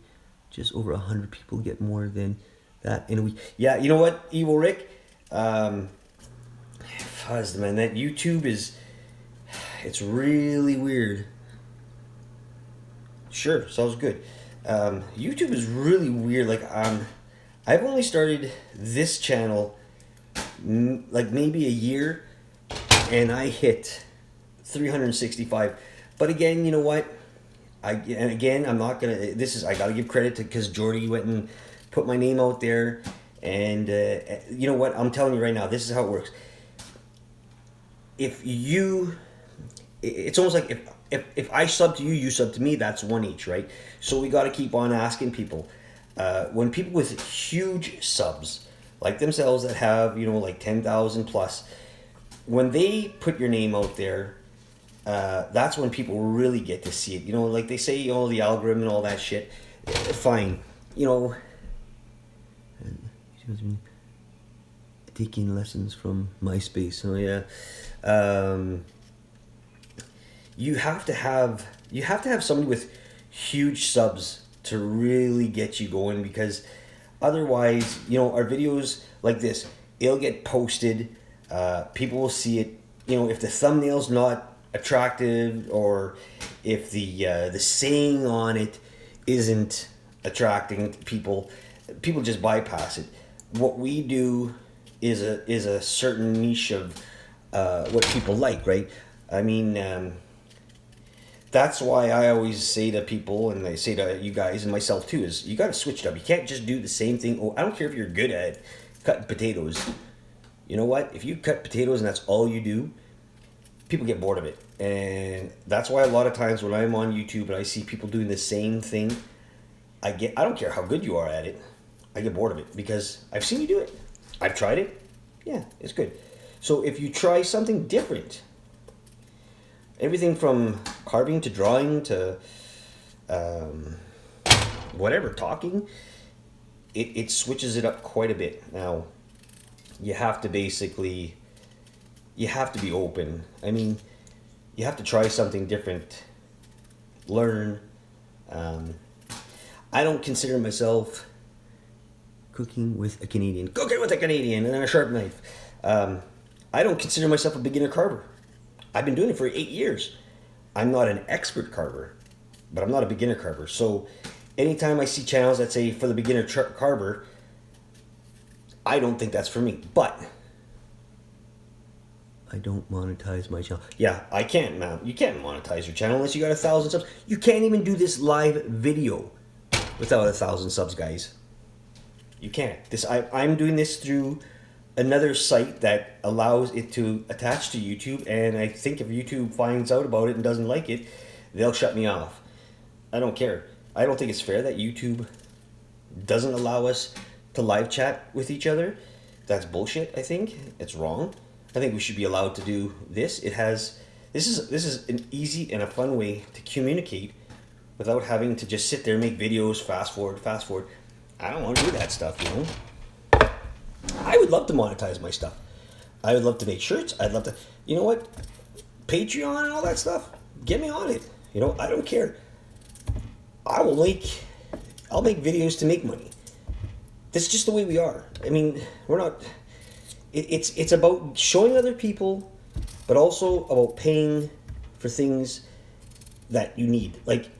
just over 100 people get more than that in a week. Yeah, you know what, Evil Rick? Fuzz, man, that YouTube it's really weird. Sure, sounds good. YouTube is really weird. Like, I've only started this channel like maybe a year, and I hit 365. But again, you know what? I'm not gonna. I gotta give credit to, because Jordy went and put my name out there, and you know what? I'm telling you right now, this is how it works. It's almost like if I sub to you, you sub to me. That's one each, right? So we got to keep on asking people. When people with huge subs, like themselves, that have, you know, like 10,000 plus, when they put your name out there, that's when people really get to see it. You know, like they say, oh, the algorithm and all that shit. Fine, you know. Taking lessons from MySpace. Oh yeah. You have to have somebody with huge subs to really get you going, because otherwise, you know, our videos like this, it'll get posted, people will see it. You know, if the thumbnail's not attractive, or if the saying on it isn't attracting people just bypass it. What we do is a certain niche of what people like, right? I mean, that's why I always say to people, and I say to you guys and myself too, is you got to switch it up. You can't just do the same thing. Oh, I don't care if you're good at cutting potatoes. You know what? If you cut potatoes and that's all you do, people get bored of it. And that's why a lot of times when I'm on YouTube and I see people doing the same thing, I don't care how good you are at it, I get bored of it, because I've seen you do it. I've tried it. Yeah, it's good. So if you try something different, everything from carving to drawing to whatever, talking, it switches it up quite a bit. Now, you have to be open. I mean, you have to try something different, learn. I don't consider myself cooking with a Canadian and a sharp knife. I don't consider myself a beginner carver. I've been doing it for 8 years. I'm not an expert carver, but I'm not a beginner carver. So anytime I see channels that say for the beginner carver, I don't think that's for me. But I don't monetize my channel. Yeah, I can't, man. You can't monetize your channel unless you got 1,000 subs. You can't even do this live video without 1,000 subs, guys. You can't. I'm doing this through another site that allows it to attach to YouTube, and I think if YouTube finds out about it and doesn't like it, they'll shut me off. I don't care. I don't think it's fair that YouTube doesn't allow us to live chat with each other. That's bullshit. I think it's wrong. I think we should be allowed to do this. This is an easy and a fun way to communicate without having to just sit there and make videos, fast forward. I don't want to do that stuff, you know. I would love to monetize my stuff. I would love to make shirts. I'd love to, you know what, Patreon and all that stuff. Get me on it. You know, I don't care. I'll make videos to make money. That's just the way we are. I mean, we're not. It's about showing other people, but also about paying for things that you need. Like,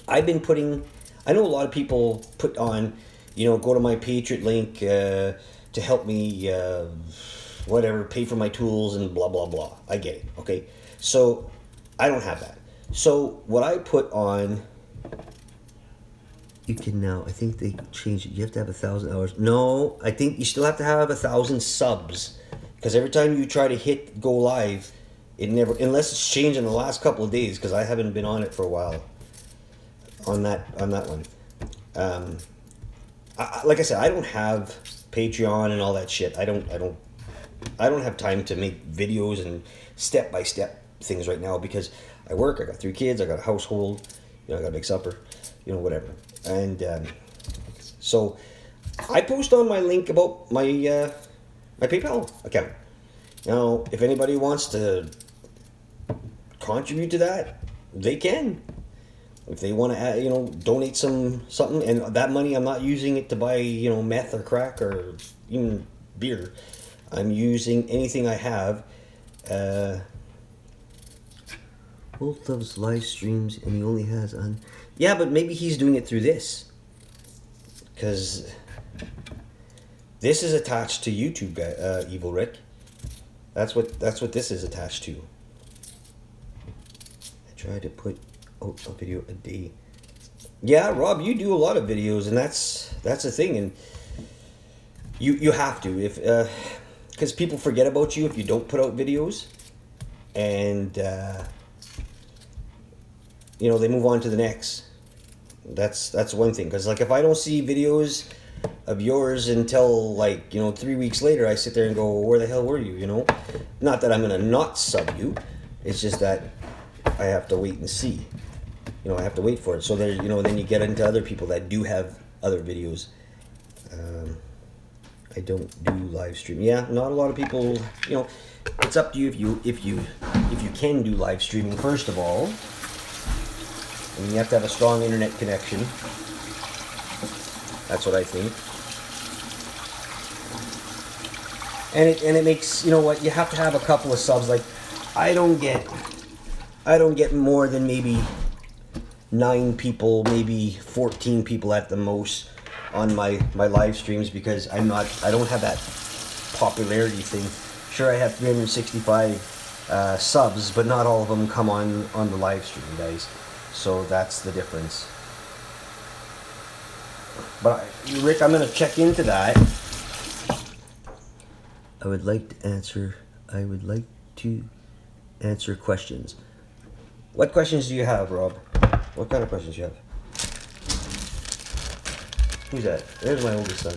I've been putting. I know a lot of people put on, you know, go to my Patriot link to help me whatever, pay for my tools and blah, blah, blah. I get it, okay? So I don't have that. So what I put on, you can now, I think they changed it. You have to have 1,000 hours. No, I think you still have to have 1,000 subs. Because every time you try to hit go live, it never, unless it's changed in the last couple of days, because I haven't been on it for a while. On that one. Like I said, I don't have Patreon and all that shit. I don't have time to make videos and step-by-step things right now because I work, I got 3 kids, I got a household, I gotta make supper, whatever. And so I post on my link about my my PayPal account. Now, if anybody wants to contribute to that, they can. If they want to, donate something, and that money I'm not using it to buy, meth or crack or even beer. I'm using anything I have. Wolf loves live streams, and he only has on. Yeah, but maybe he's doing it through this, because this is attached to YouTube, Evil Rick. That's what this is attached to. I try to put out a video a day. Yeah, Rob, you do a lot of videos, and that's the thing, and you have to, if because people forget about you if you don't put out videos, and they move on to the next. That's one thing, because like if I don't see videos of yours until 3 weeks later, I sit there and go, well, where the hell were you? Not that I'm gonna not sub you, it's just that I have to wait and see. I have to wait for it. So there, then you get into other people that do have other videos. I don't do live stream. Yeah, not a lot of people. It's up to you if you can do live streaming. First of all, and you have to have a strong internet connection. That's what I think. And it makes, you have to have a couple of subs. Like I don't get more than maybe 9 people, maybe 14 people at the most on my live streams, because I don't have that popularity thing. Sure, I have 365 subs, but not all of them come on the live stream, guys. So that's the difference. But Rick, I'm gonna check into that. I would like to answer questions. What questions do you have, Rob? What kind of questions do you have? Who's that? There's my oldest son.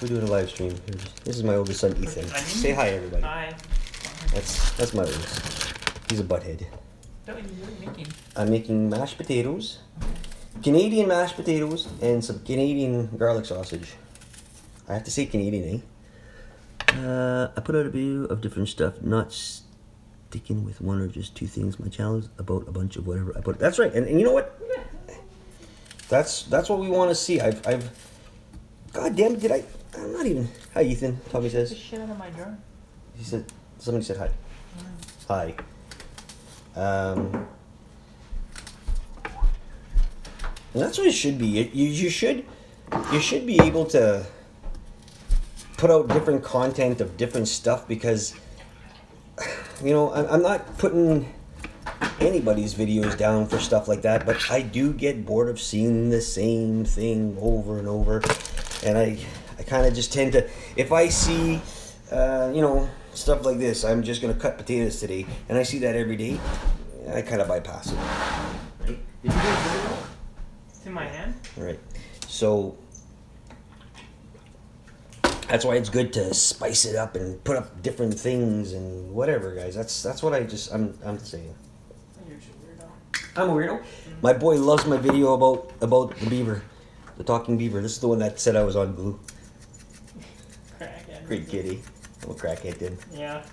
We're doing a live stream. This is my oldest son, Ethan. Say hi, everybody. Hi. That's my oldest. He's a butthead. What are you making? I'm making mashed potatoes, Canadian mashed potatoes, and some Canadian garlic sausage. I have to say Canadian, eh? I put out a video of different stuff, not sticking with one or just 2 things. My channel is about a bunch of whatever I put. That's right, and you know what? That's what we want to see. I've God damn it, I'm not even. Hi, Ethan. Tommy says. Get the shit out of my jar. He said. Somebody said hi. Hi. And that's what it should be. You should be able to put out different content of different stuff, because I'm not putting anybody's videos down for stuff like that, but I do get bored of seeing the same thing over and over, and I kind of just tend to, if I see stuff like this, I'm just gonna cut potatoes today, and I see that every day, I kind of bypass it. Right? Did you do it? It's in my hand. All right, so that's why it's good to spice it up and put up different things and whatever, guys. That's what I'm saying. You're a weirdo. I'm a weirdo. My boy loves my video about the beaver, the talking beaver. This is the one that said I was on glue. Crackhead. Great kitty. I'm a crackhead, dude. Yeah.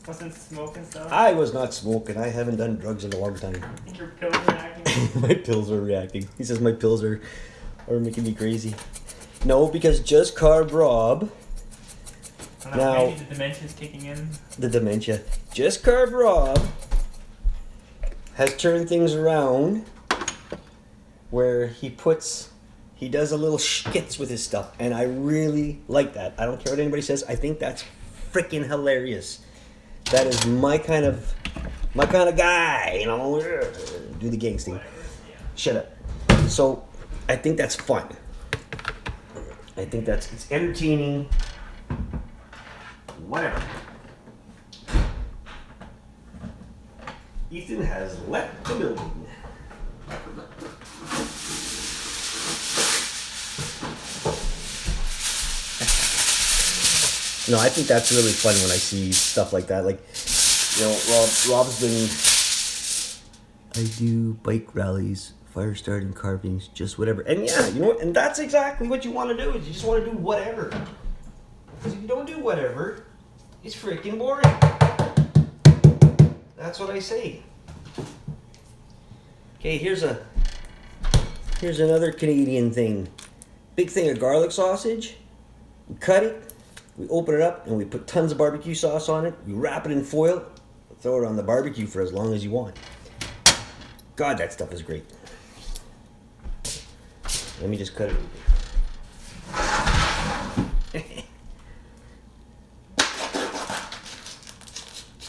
Wasn't smoking stuff. I was not smoking. I haven't done drugs in a long time. Your pills are acting. My pills are reacting. He says my pills are making me crazy. No, because Just Carb Rob. I don't know, Now, maybe the dementia's kicking in. the dementia. Just Carb Rob has turned things around where he does a little skits with his stuff, and I really like that. I don't care what anybody says. I think that's freaking hilarious. That is my kind of guy, you know. Do the gangsting. Shut up. So, I think that's fun. I think it's entertaining. Whatever. Ethan has left the building. No, I think that's really funny when I see stuff like that. Like, you know, Rob's been... I do bike rallies, fire starting, carvings, just whatever. And yeah, you know what? And that's exactly what you want to do, is you just want to do whatever. Because if you don't do whatever, it's freaking boring. That's what I say. Okay, here's another Canadian thing. Big thing of garlic sausage. We cut it, we open it up, and we put tons of barbecue sauce on it. We wrap it in foil, throw it on the barbecue for as long as you want. God, that stuff is great. Let me just cut it.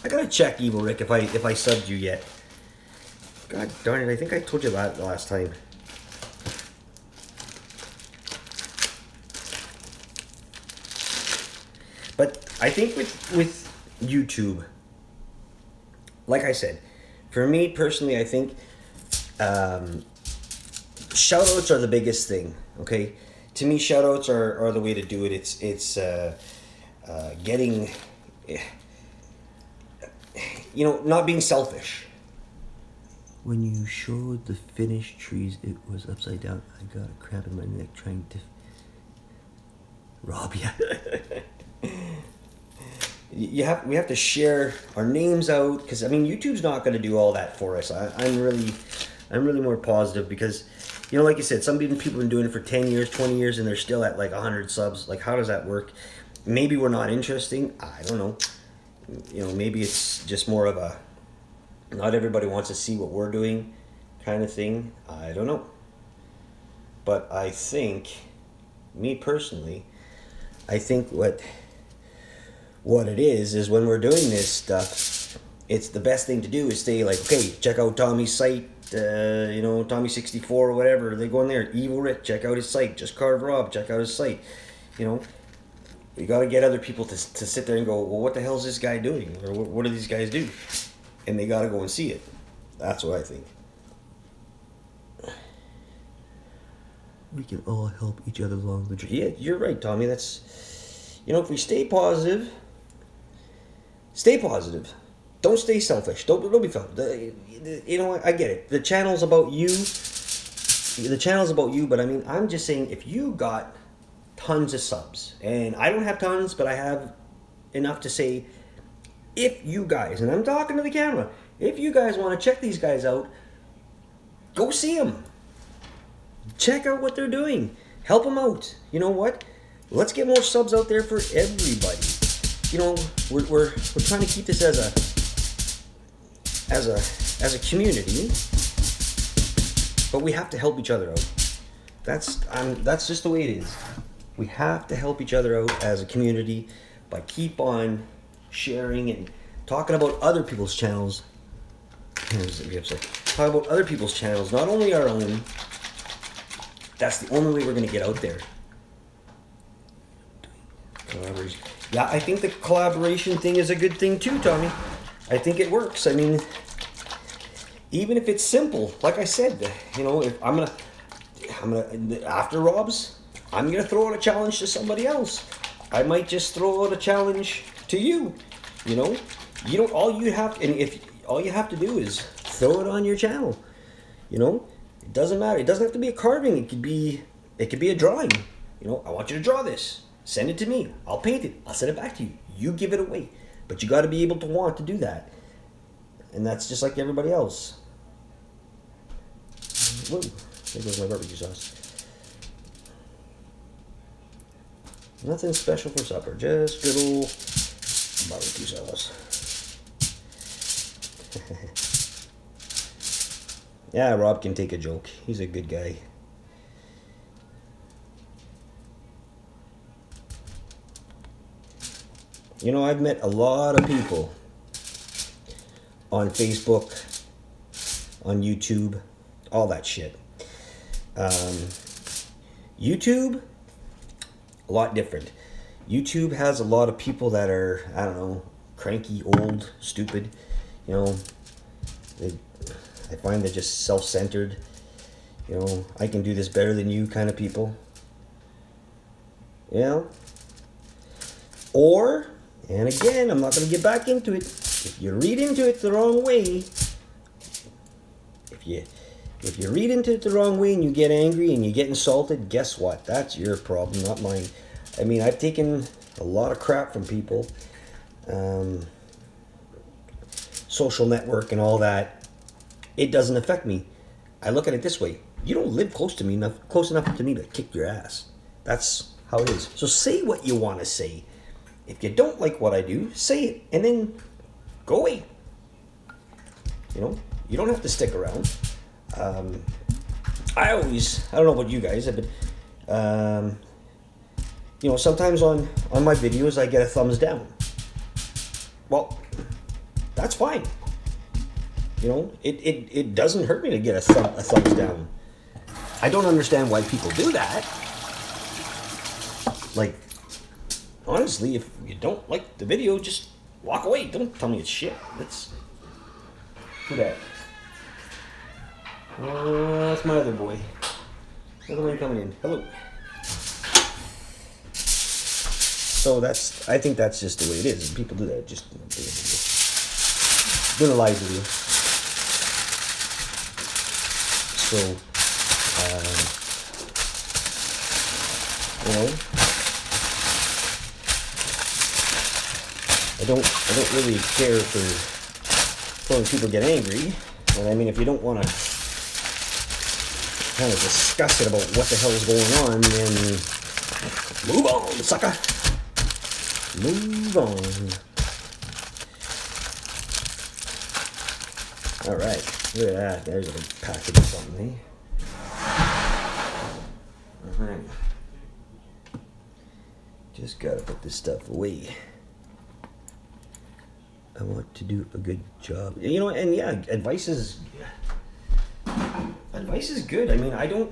I gotta check, Evil Rick, if I subbed you yet. God darn it, I think I told you that the last time. But I think with YouTube, like I said, for me personally, I think shoutouts are the biggest thing. Okay, to me, shoutouts are the way to do it. It's getting, you know, not being selfish. When you showed the finished trees, it was upside down. I got a cramp in my neck trying to... Rob, yeah. We have to share our names out, because I mean YouTube's not going to do all that for us. I'm really more positive, because, you know, like you said, some people have been doing it for 10 years, 20 years, and they're still at like 100 subs. Like, how does that work? Maybe we're not interesting. I don't know. You know, maybe it's just more of a, not everybody wants to see what we're doing kind of thing. I don't know. But I think, me personally, I think what it is when we're doing this stuff, it's the best thing to do is stay like, okay, check out Tommy's site, you know, Tommy64 or whatever. They go in there, Evil Rick, check out his site. Just Carve Rob, check out his site. You know, you got to get other people to sit there and go, well, what the hell is this guy doing? Or what do these guys do? And they got to go and see it. That's what I think. We can all help each other along the journey. Yeah, you're right, Tommy. That's, you know, if we stay positive. Don't stay selfish. Don't be selfish. You know, I get it. The channel's about you. But I mean, I'm just saying, if you got tons of subs, and I don't have tons, but I have enough to say, if you guys, and I'm talking to the camera, if you guys want to check these guys out, go see them. Check out what they're doing. Help them out. You know what? Let's get more subs out there for everybody. You know, we're trying to keep this as a community, but we have to help each other out. That's just the way it is. We have to help each other out as a community by keep on sharing and talking about other people's channels. Talk about other people's channels, not only our own. That's the only way we're going to get out there. Collaboration. Yeah, I think the collaboration thing is a good thing too, Tommy. I think it works. I mean, even if it's simple, like I said, you know, if I'm gonna after Rob's, I'm gonna throw out a challenge to somebody else. I might just throw out a challenge to you. You know, you don't. All you have to do is throw it on your channel. You know, it doesn't matter. It doesn't have to be a carving. It could be a drawing. You know, I want you to draw this. Send it to me. I'll paint it. I'll send it back to you. You give it away. But you got to be able to want to do that. And that's just like everybody else. Whoa, there goes my barbecue sauce. Nothing special for supper. Just good old barbecue sauce. Yeah, Rob can take a joke. He's a good guy. You know, I've met a lot of people on Facebook, on YouTube, all that shit. YouTube, a lot different. YouTube has a lot of people that are, I don't know, cranky, old, stupid. You know, I find they're just self-centered. You know, I can do this better than you kind of people. You know? Or, and again, I'm not going to get back into it. If you read into it the wrong way, if you read into it the wrong way and you get angry and you get insulted, guess what? That's your problem, not mine. I mean, I've taken a lot of crap from people. Social network and all that. It doesn't affect me. I look at it this way. You don't live close enough to me to kick your ass. That's how it is. So say what you want to say. If you don't like what I do, say it and then go away. You know, you don't have to stick around. I don't know about you guys, but you know, sometimes on my videos I get a thumbs down. Well, that's fine. You know, it doesn't hurt me to get a thumbs down. I don't understand why people do that. Like, honestly, if you don't like the video, just walk away. Don't tell me it's shit. Who that? Oh, that's my other boy. Another one coming in. Hello. So I think that's just the way it is. People do that. Just doing a live video. So, you know, I don't really care for when people get angry. And I mean, if you don't want to kind of discuss it about what the hell is going on, then move on, sucker. Move on. All right, look at that. There's a big package of something. All right. Just gotta put this stuff away. I want to do a good job. You know, and yeah, advice is good. I mean, I don't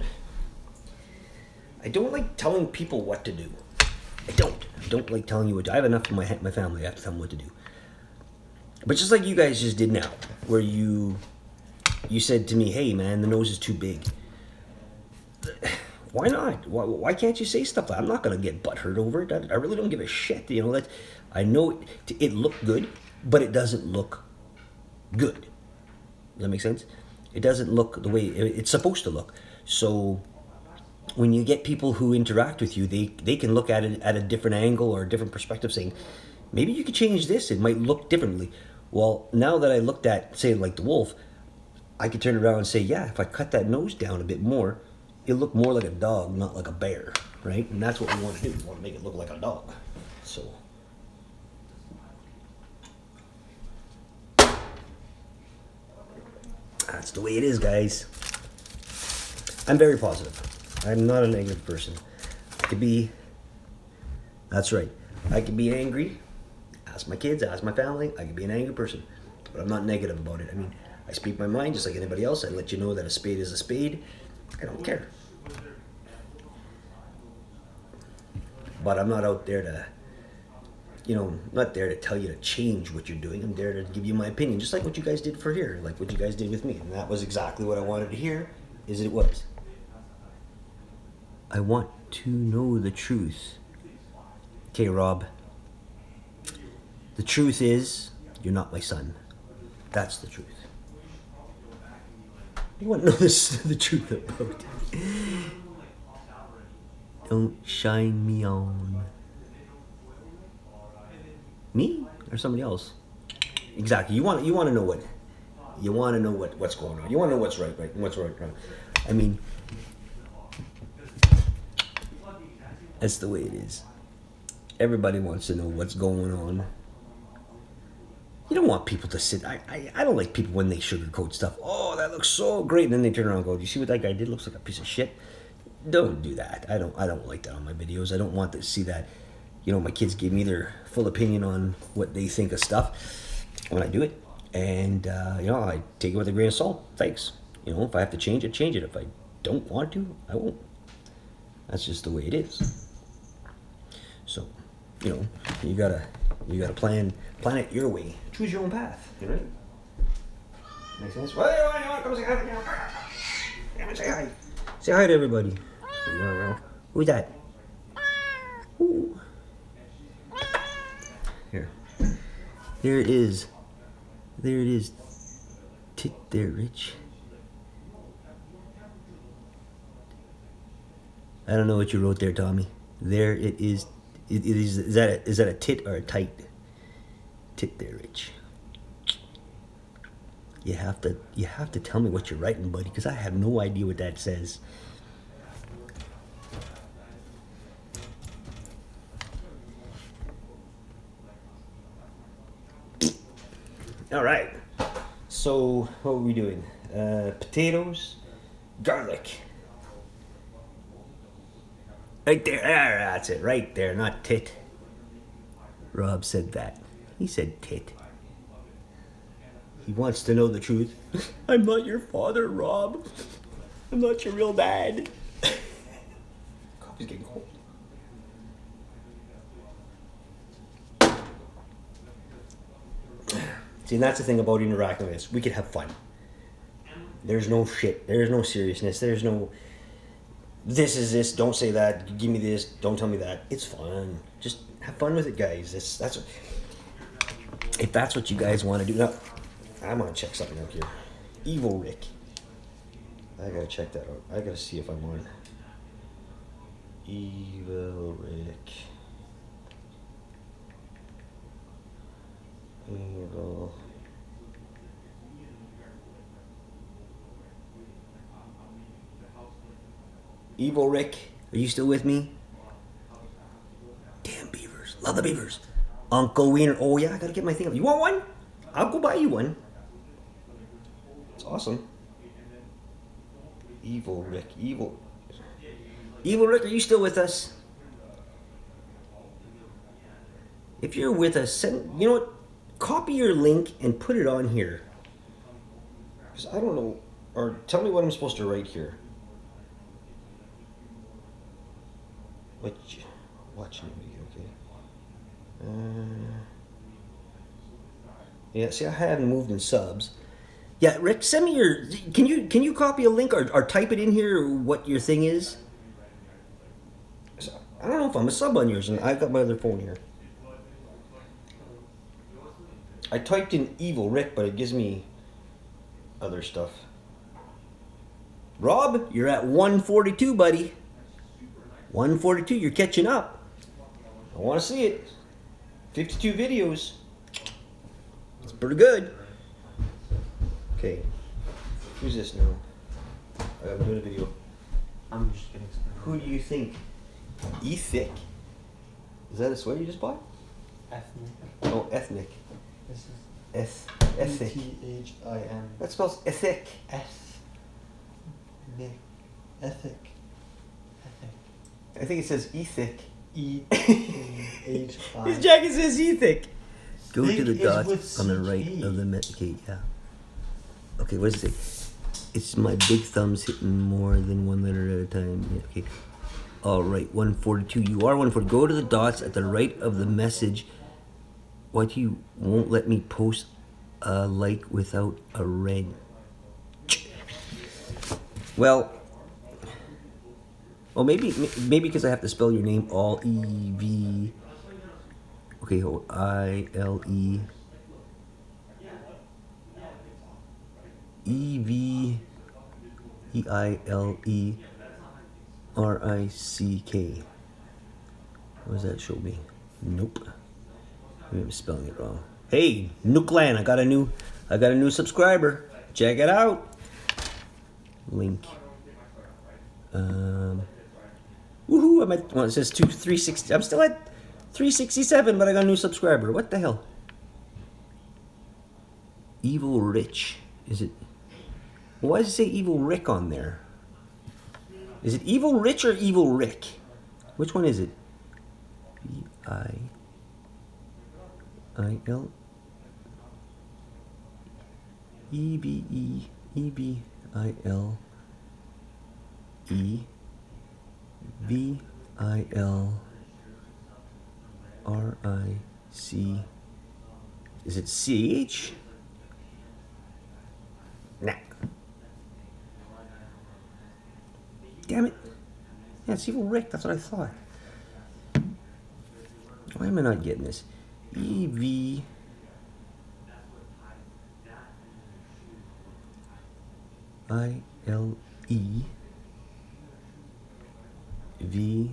like telling people what to do. I don't like telling you what to do. I have enough of my family. I have to tell them what to do. But just like you guys just did now, where you said to me, "Hey, man, the nose is too big." Why not? Why can't you say stuff like that? I'm not gonna get butthurt over it. I really don't give a shit. You know that. I know it looked good, but it doesn't look good. Does that make sense? It doesn't look the way it's supposed to look. So when you get people who interact with you, they can look at it at a different angle or a different perspective, saying, maybe you could change this. It might look differently. Well, now that I looked at, say, like the wolf, I could turn around and say, yeah, if I cut that nose down a bit more, it'll look more like a dog, not like a bear, right? And that's what we want to do. We want to make it look like a dog. So that's the way it is, guys. I'm very positive. I'm not a negative person. I could be, that's right. I could be angry. Ask my kids, ask my family. I could be an angry person. But I'm not negative about it. I mean, I speak my mind just like anybody else. I let you know that a spade is a spade. I don't care. But I'm not out there to, you know, not there to tell you to change what you're doing. I'm there to give you my opinion, just like what you guys did for here, like what you guys did with me. And that was exactly what I wanted to hear, is it was. I want to know the truth. Okay, Rob. The truth is, you're not my son. That's the truth. You want to know the truth about it. Don't shine me on. Me or somebody else? Exactly. You want to know what. You want to know what's going on. You want to know what's right, and what's wrong. I mean, that's the way it is. Everybody wants to know what's going on. You don't want people to sit. I don't like people when they sugarcoat stuff. Oh, that looks so great, and then they turn around and go, "Do you see what that guy did? Looks like a piece of shit." Don't do that. I don't like that on my videos. I don't want to see that. you know, my kids give me their full opinion on what they think of stuff when I do it. And, you know, I take it with a grain of salt. Thanks. You know, if I have to change it, change it. If I don't want to, I won't. That's just the way it is. So, you know, you gotta plan it your way. Choose your own path. You know? Make sense? Well, come say hi. Say hi. Say hi to everybody. Who's that? Ooh. Here. There it is. There it is. Tit there, Rich. I don't know what you wrote there, Tommy. There it is. It is. Is that a tit or a tight? Tit there, Rich. You have to tell me what you're writing, buddy, because I have no idea what that says. All right. So what are we doing? Potatoes, garlic. Right there. That's it. Right there. Not tit. Rob said that. He said tit. He wants to know the truth. I'm not your father, Rob. I'm not your real dad. Coffee's getting cold. See, and that's the thing about interacting with this. We could have fun. There's no shit. There's no seriousness. There's no... This is this. Don't say that. Give me this. Don't tell me that. It's fun. Just have fun with it, guys. That's what, if that's what you guys want to do. Now, I'm gonna check something out here. Evil Rick. I gotta check that out. I gotta see if I'm on. Evil Rick. Evil. Evil Rick, are you still with me? Damn beavers. Love the beavers. Uncle Wiener. Oh yeah, I gotta get my thing up. You want one? I'll go buy you one. It's awesome. Evil Rick. Evil Rick, are you still with us? If you're with us, send, you know what? Copy your link and put it on here. Because I don't know, or tell me what I'm supposed to write here. Watching video, okay. Yeah, see, I haven't moved in subs. Yeah, Rick, send me your. Can you copy a link or type it in here what your thing is? I don't know if I'm a sub on yours, and I've got my other phone here. I typed in Evil Rick, but it gives me other stuff. Rob, you're at 142, buddy. 142, you're catching up. I want to see it. 52 videos. That's pretty good. Okay. Who's this now? I'm doing a video. I'm just getting started. Who do you think? Ethic? Is that a sweater you just bought? Ethnic. Oh, ethnic. This is Ethic. E-T-H-I-N. That spells ethic. Ethnic. Ethic. I think it says ethic. E-T-H-I. His jacket says ethic. Go Thick to the is dot with on the right CK. of the okay, yeah. Okay, what does it say? It's my big thumbs hitting more than one letter at a time. Yeah, okay. All right, 142. You are 140. Go to the dots at the right of the message. Why do you won't let me post a like without a red? Well, maybe because I have to spell your name all E-V. Okay, hold I-L-E. E-V-E-I-L-E-R-I-C-K. What does that show me? Nope. Maybe I'm spelling it wrong. Hey, Nookland, I got a new subscriber. Check it out. Link. Woohoo! I'm at. Well, it says 360. I'm still at 367, but I got a new subscriber. What the hell? Evil Rich. Is it? Why does it say Evil Rick on there? Is it Evil Rich or Evil Rick? Which one is it? V-I-I-L E-B-I-L-E-V-I-L-R-I-C. Is it C-H? Nah. Damn it. Yeah, it's Evil Rick. That's what I thought. Why am I not getting this? E-V... I-L-E... V...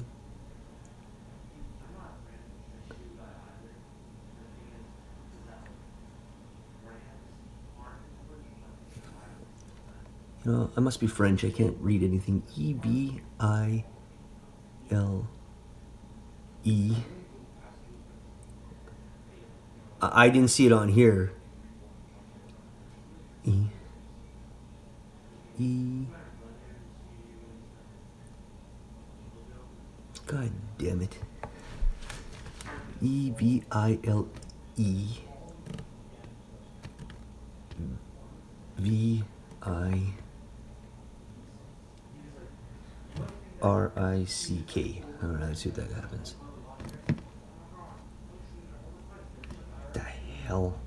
You know, I must be French. I can't read anything. E-V-I-L-E... I didn't see it on here. E... E... God damn it. E-V-I-L-E... V-I-R-I-C-K. Alright, let's see if that happens. The hell?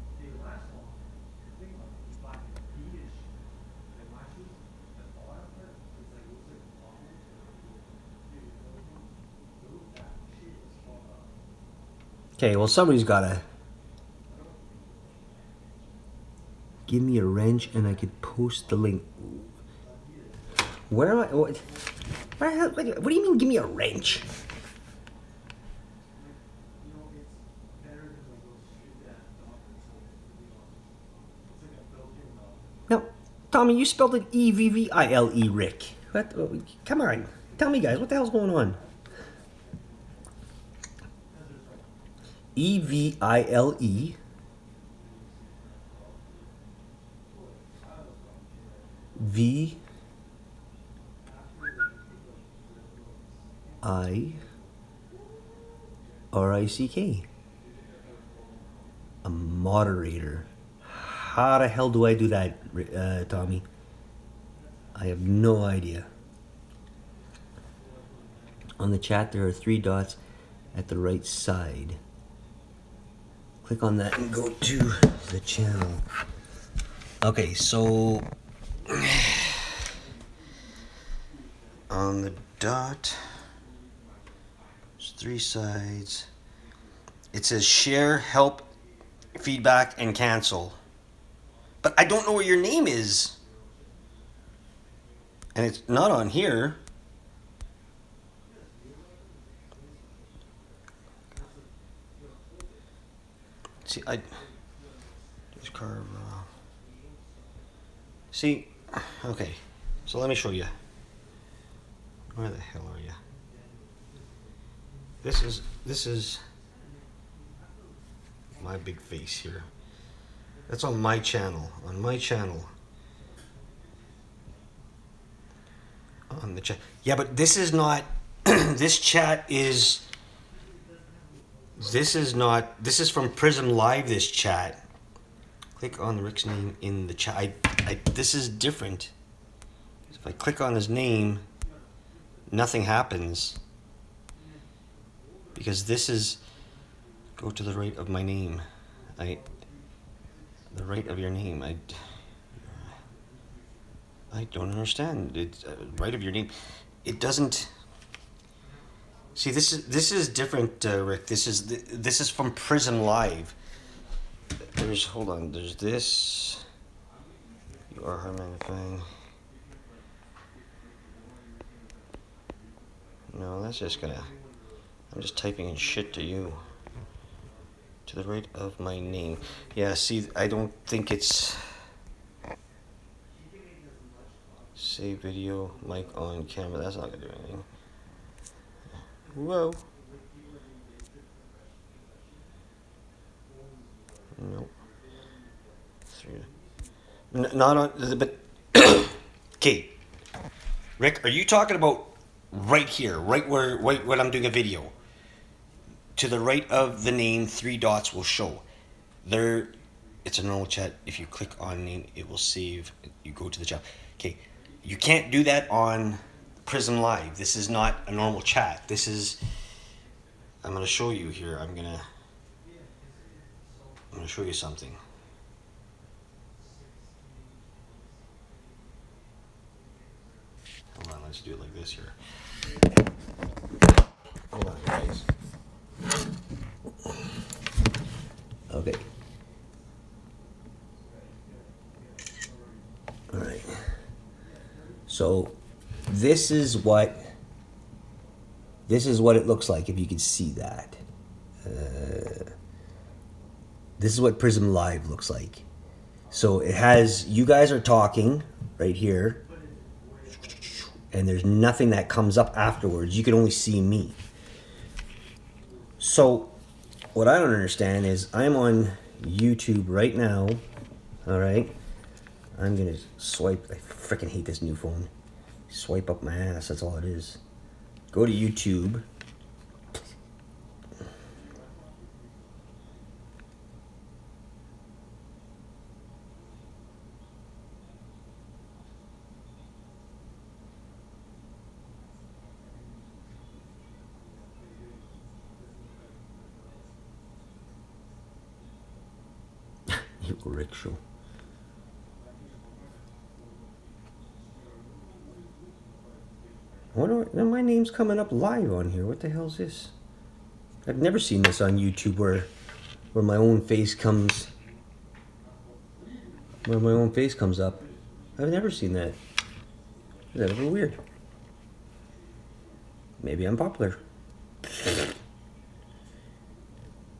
Okay, well, somebody's gotta give me a wrench and I could post the link. Where am I? What do you mean, give me a wrench? No, Tommy, you spelled it E-V-V-I-L-E, Rick. What? Come on. Tell me, guys, what the hell's going on? E-V-I-L-E... V... I-R-I-C-K. A moderator. How the hell do I do that, Tommy? I have no idea. On the chat, there are 3 dots at the right side. Click on that and go to the channel. Okay, so on the dot, there's 3 sides. It says share, help, feedback, and cancel. But I don't know where your name is. And it's not on here. See, just carve. See, okay. So let me show you. Where the hell are you? This is my big face here. That's on my channel. On my channel. On the chat. Yeah, but this is not. This chat is. This is not. This is from Prism Live. This chat. Click on Rick's name in the chat. This is different. If I click on his name, nothing happens. Because this is. Go to the right of my name. The right of your name. I don't understand. It's right of your name. It doesn't. See, this is different, Rick. This is from Prism Live. Hold on. There's this. You are harmonifying. No, that's just gonna. I'm just typing in shit to you. To the right of my name. Yeah. See, I don't think it's. Save video, mic on, camera. That's not gonna do anything. Whoa. Nope. Not on, but. Okay. Rick, are you talking about right here, right where I'm doing a video? to the right of the name, 3 dots will show. There, it's a normal chat. If you click on name, it will save. You go to the chat. Okay, you can't do that on Prism Live. This is not a normal chat. This is. I'm gonna show you here. I'm gonna show you something. Hold on, let's do it like this here. Hold on, guys. Okay. All right. So this is what it looks like if you can see that. This is what Prism Live looks like. So it has, you guys are talking right here, and there's nothing that comes up afterwards. You can only see me. So what I don't understand is I'm on YouTube right now. All right. I'm gonna swipe. I freaking hate this new phone. Swipe up my ass. That's all it is. Go to YouTube. Rickshaw. I wonder, my name's coming up live on here. What the hell's this? I've never seen this on YouTube where my own face comes up. I've never seen that. That's a little weird. Maybe I'm popular.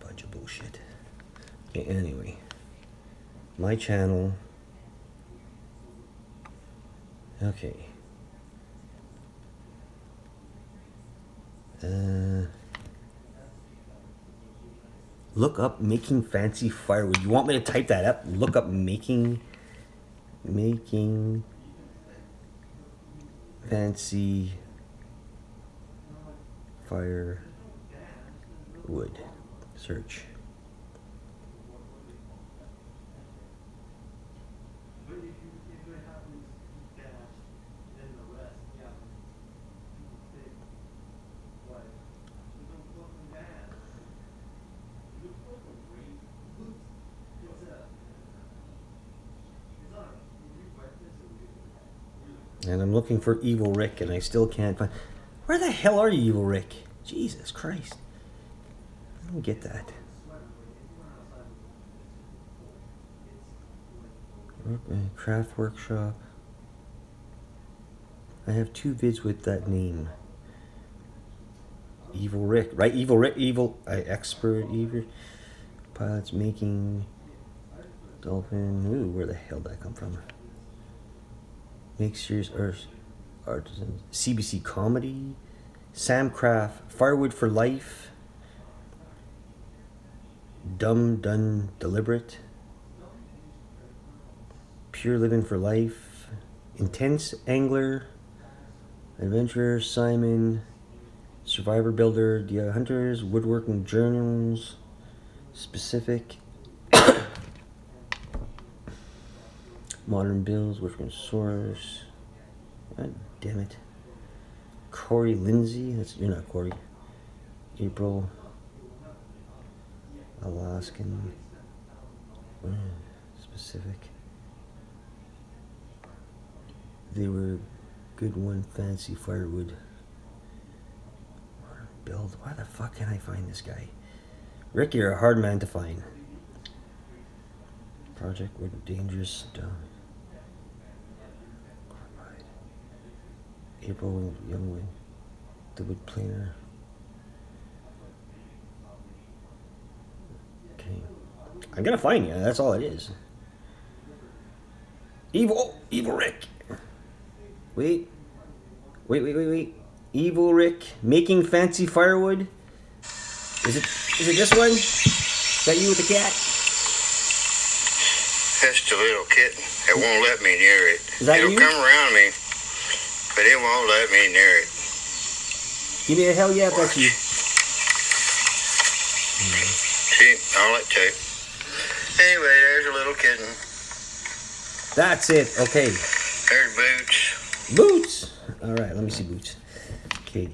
Bunch of bullshit. Okay, anyway. My channel. Okay. Look up making fancy firewood. You want me to type that up? Look up making fancy firewood. Search. And I'm looking for Evil Rick, and I still can't find... Where the hell are you, Evil Rick? Jesus Christ. I don't get that. Craft Workshop. I have 2 vids with that name. Evil Rick, right? Evil Rick, expert, evil pilots making dolphin. Ooh, where the hell did that come from? Make serious artisans. CBC comedy. Sam Craft, Firewood for Life. Dumb Done Deliberate. Pure Living for Life. Intense Angler. Adventurer Simon. Survivor Builder, DIY Hunters, Woodworking Journals, Specific, Modern Builds, Woodworking Source. God damn it. Corey Lindsay, you're not Corey. April, Alaskan, Specific. They were good one, fancy firewood. Build. Why the fuck can I find this guy? Rick, you're a hard man to find. Project with dangerous stuff. April Youngwood. The wood planer. Okay. I'm gonna find you. That's all it is. Evil Rick. Wait. Evil Rick making fancy firewood. Is it this one? Is that you with the cat? That's the little kitten. It won't let me near it. Is that It'll you? come around me, but it won't let me near it. Give me a hell yeah if that's you. See, I like tape. Anyway, there's a little kitten. That's it. Okay. There's Boots. Boots. All right. Let me see Boots. Okay.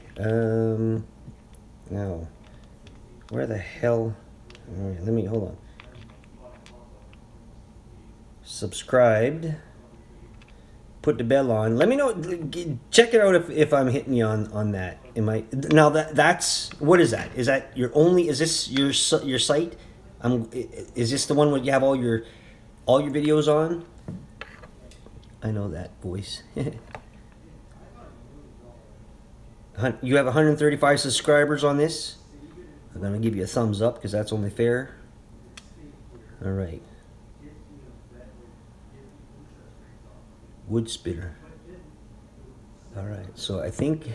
Now, where the hell? All right. Let me hold on. Subscribed. Put the bell on. Let me know. Check it out if I'm hitting you on that. Am I now that's what is that? Is that your only? Is this your site? Is this the one where you have all your videos on? I know that voice. You have 135 subscribers on this. I'm gonna give you a thumbs up because that's only fair. All right. Wood spitter. All right, so I think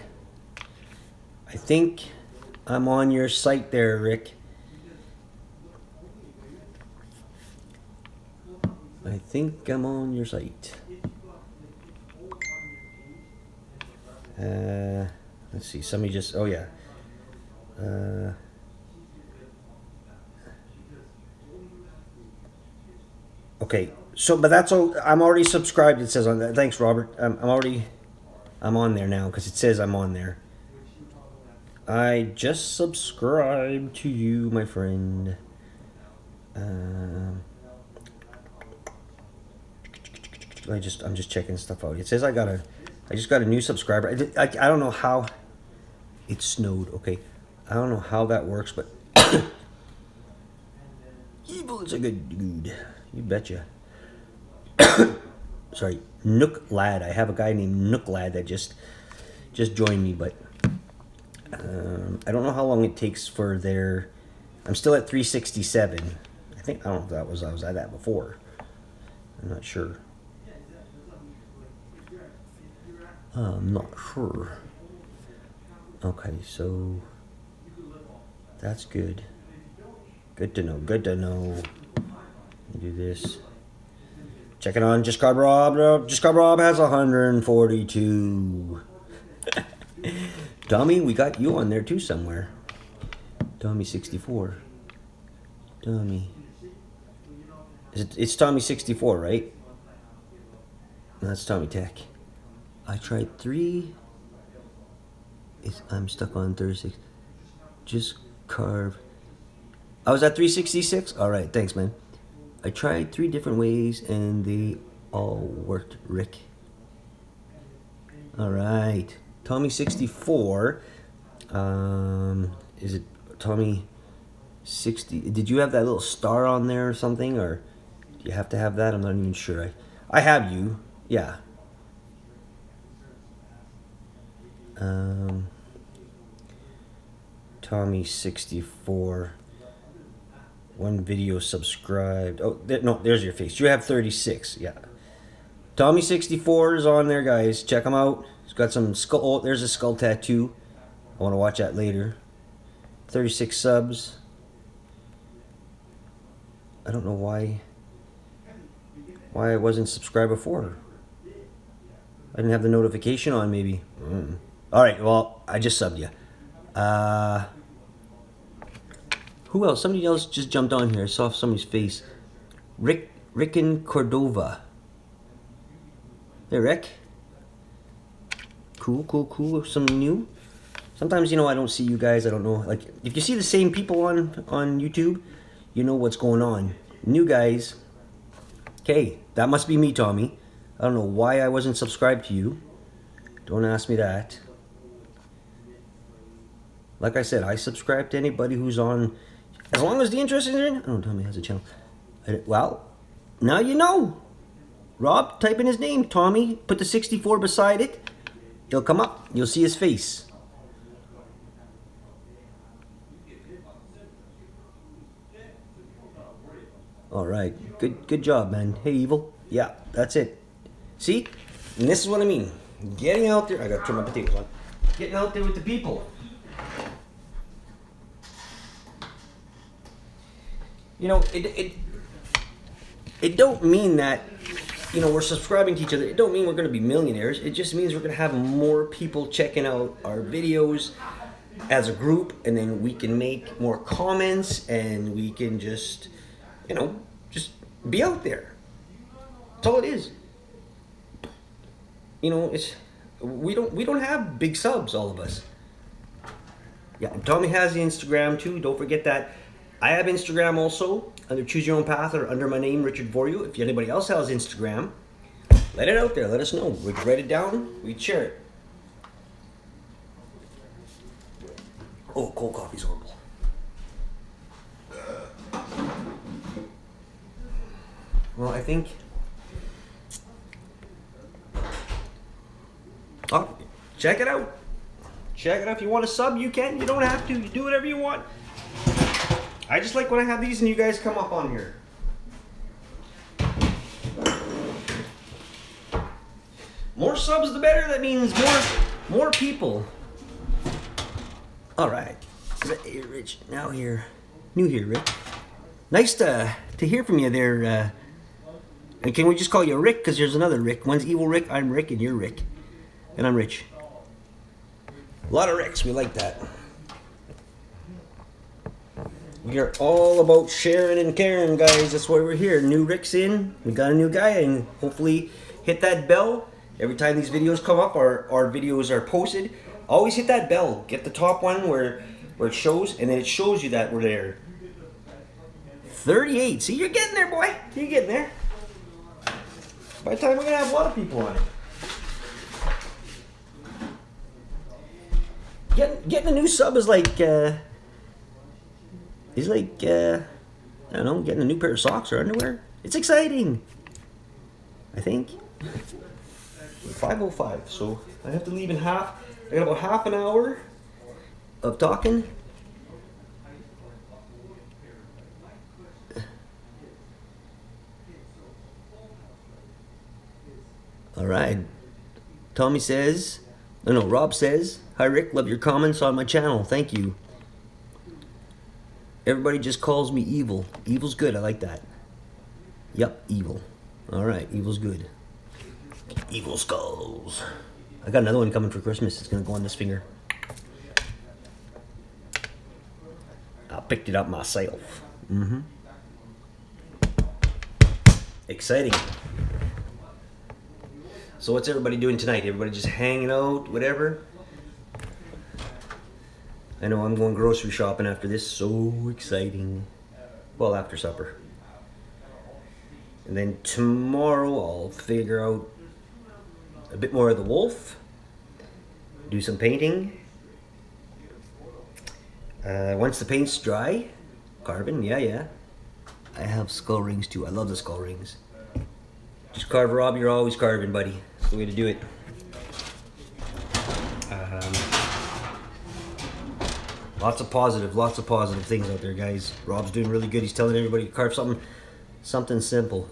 I'm on your site there, Rick. I think I'm on your site. Let's see. Somebody just. Oh yeah. Okay. So, but that's all. I'm already subscribed. It says on that. Thanks, Robert. I'm on there now because it says I'm on there. I just subscribed to you, my friend. I'm just checking stuff out. It says I just got a new subscriber. I don't know how. It snowed. Okay, I don't know how that works, but Evil is a good dude. You betcha. Sorry, Nook Lad. I have a guy named Nook Lad that just joined me, but I don't know how long it takes for their. I'm still at 367. I don't know if I was at that before. I'm not sure. I'm not sure. Okay, so that's good. Good to know. Good to know. Do this. Check it on Just Carb Rob. Just Carb Rob has 142. Tommy, we got you on there too somewhere. Tommy 64. Tommy. It's Tommy 64, right? That's Tommy Tech. I tried 3. I'm stuck on 36. Just carve. I was at 366? Alright, thanks, man. I tried 3 different ways and they all worked, Rick. Alright. Tommy 64. Is it Tommy 60? Did you have that little star on there or something? Or do you have to have that? I'm not even sure. I have you. Yeah. Tommy 64. 1 video subscribed. Oh, no, there's your face. You have 36. Yeah. Tommy 64 is on there, guys. Check him out. He's got some skull. Oh, there's a skull tattoo. I want to watch that later. 36 subs. I don't know why I wasn't subscribed before. I didn't have the notification on, maybe. All right, well, I just subbed you. Who else? Somebody else just jumped on here. I saw somebody's face. Rick in Cordova. Hey, Rick. Cool. Something new. Sometimes, I don't see you guys. I don't know. Like, if you see the same people on YouTube, you know what's going on. New guys. Okay, that must be me, Tommy. I don't know why I wasn't subscribed to you. Don't ask me that. Like I said, I subscribe to anybody who's on, as long as the interest is in. Oh, Tommy has a channel. Well, now you know. Rob, type in his name, Tommy. Put the 64 beside it. He'll come up. You'll see his face. All right. Good job, man. Hey, Evil. Yeah, that's it. See? And this is what I mean. Getting out there. I gotta turn my potatoes on. Getting out there with the people. It don't mean that, we're subscribing to each other. It don't mean we're going to be millionaires. It just means we're going to have more people checking out our videos. as a group, and then we can make more comments, and we can just, you know, just be out there. That's all it is. You know, it's we don't have big subs, all of us. Yeah, and Tommy has the Instagram too. Don't forget that. I have Instagram also under Choose Your Own Path or under my name, Richard Vorio. If anybody else has Instagram, let it out there. Let us know. We'd write it down. We'd share it. Oh, cold coffee's horrible. Well, I think. Oh, check it out. Check it out. If you want to sub, you can. You don't have to. You do whatever you want. I just like when I have these and you guys come up on here. More subs, the better. That means more people. All right. Hey, Rich. Now here, new here, Rick. Nice to hear from you there. And can we just call you Rick? Because there's another Rick. One's Evil Rick. I'm Rick, and you're Rick, and I'm Rich. A lot of Ricks. We like that. We are all about sharing and caring, guys. That's why we're here. New Rick's in. We got a new guy, and hopefully hit that bell. Every time these videos come up, our videos are posted. Always hit that bell. Get the top one where it shows, and then it shows you that we're there. 38. See, you're getting there, boy. You're getting there. By the time we're going to have a lot of people on it. Getting a new sub is like... It's like, I don't know, getting a new pair of socks or underwear. It's exciting, I think. 5:05, so I have to leave in half. I got about half an hour of talking. All right. Tommy says, Rob says, hi Rick, love your comments on my channel. Thank you. Everybody just calls me evil. Evil's good. I like that. Yep, evil. All right, evil's good. Evil skulls. I got another one coming for Christmas. It's gonna go on this finger. I picked it up myself. Exciting. So what's everybody doing tonight? Everybody just hanging out, whatever? I know I'm going grocery shopping after this. So exciting. Well, after supper. And then tomorrow I'll figure out a bit more of the wolf. Do some painting. Once the paint's dry, carving, yeah. I have skull rings too. I love the skull rings. Just carve, Rob. You're always carving, buddy. That's the way to do it. Lots of positive things out there, guys. Rob's doing really good. He's telling everybody to carve something simple.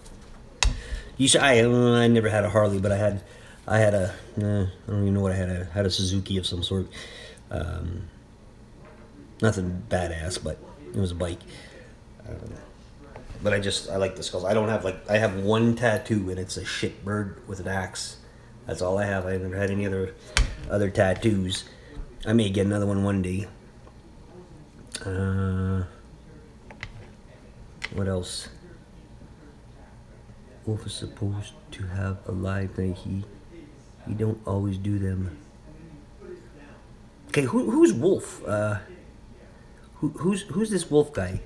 I never had a Harley, but I had a I don't even know what I had. I had a Suzuki of some sort. Nothing badass, but it was a bike. But I like the skulls. I have one tattoo, and it's a shit bird with an axe. That's all I have. I've never had any other tattoos. I may get another one day. What else? Wolf is supposed to have a live night. He don't always do them. Okay, who's Wolf? Who's this Wolf guy?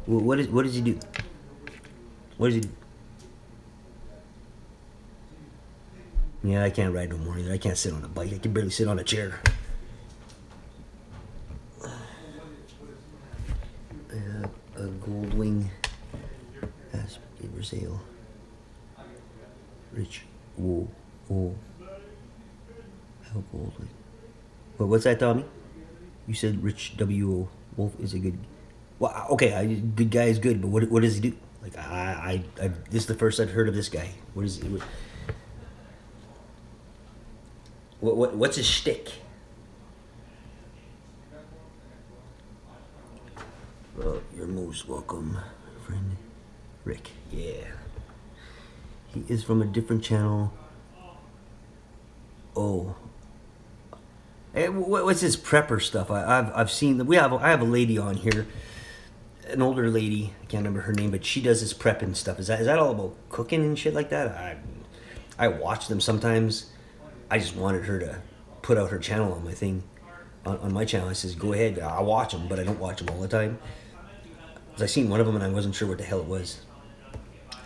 What does he do? What does he do? Yeah, I can't ride no more either. I can't sit on a bike. I can barely sit on a chair. A Goldwing Asper sale. Rich. Whoa. How Goldwing. What's that, Tommy? You said Rich W.O. Wolf is a good. Well, okay, good guy is good, but what does he do? Like I this is the first I've heard of this guy. What is it? What's his shtick? Well, you're most welcome, friend Rick. Yeah. He is from a different channel. Oh. What's this prepper stuff? I've seen I have a lady on here, an older lady. I can't remember her name, but she does this prepping stuff. Is that all about cooking and shit like that? I watch them sometimes. I just wanted her to put out her channel on my thing, on my channel. I says go ahead. I watch them, but I don't watch them all the time. 'Cause I seen one of them and I wasn't sure what the hell it was.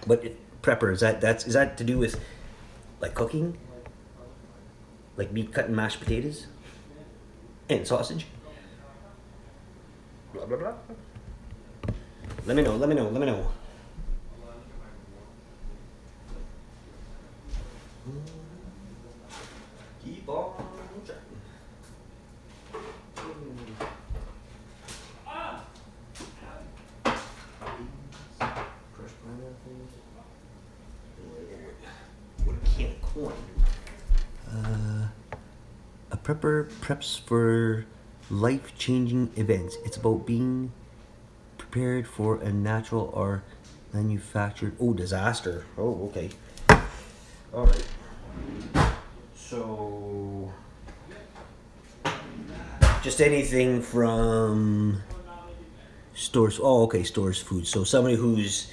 But prepper, is that to do with like cooking, like meat cutting, mashed potatoes, and sausage? Blah blah blah. Let me know. Keep on trying. Crushed pineapples. What a can of corn. A prepper preps for life-changing events. It's about being prepared for a natural or manufactured disaster. Oh, okay. All right. So, just anything from stores. Oh, okay, stores food. So somebody who's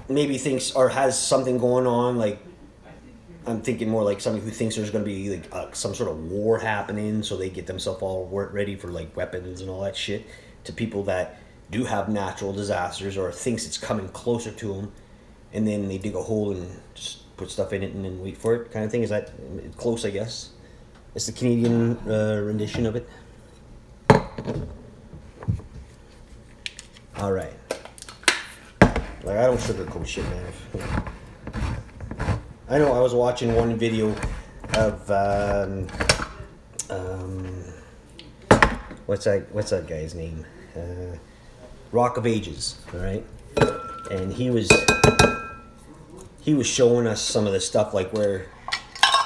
maybe thinks or has something going on, like I'm thinking more like somebody who thinks there's going to be like some sort of war happening, so they get themselves all ready for like weapons and all that shit. To people that do have natural disasters or thinks it's coming closer to them, and then they dig a hole and just put stuff in it and then wait for it, kind of thing. Is that close? I guess it's the Canadian rendition of it. All right. Like I don't sugarcoat shit, man. I know I was watching one video of what's that guy's name? Rock of Ages, all right? And he was showing us some of the stuff like where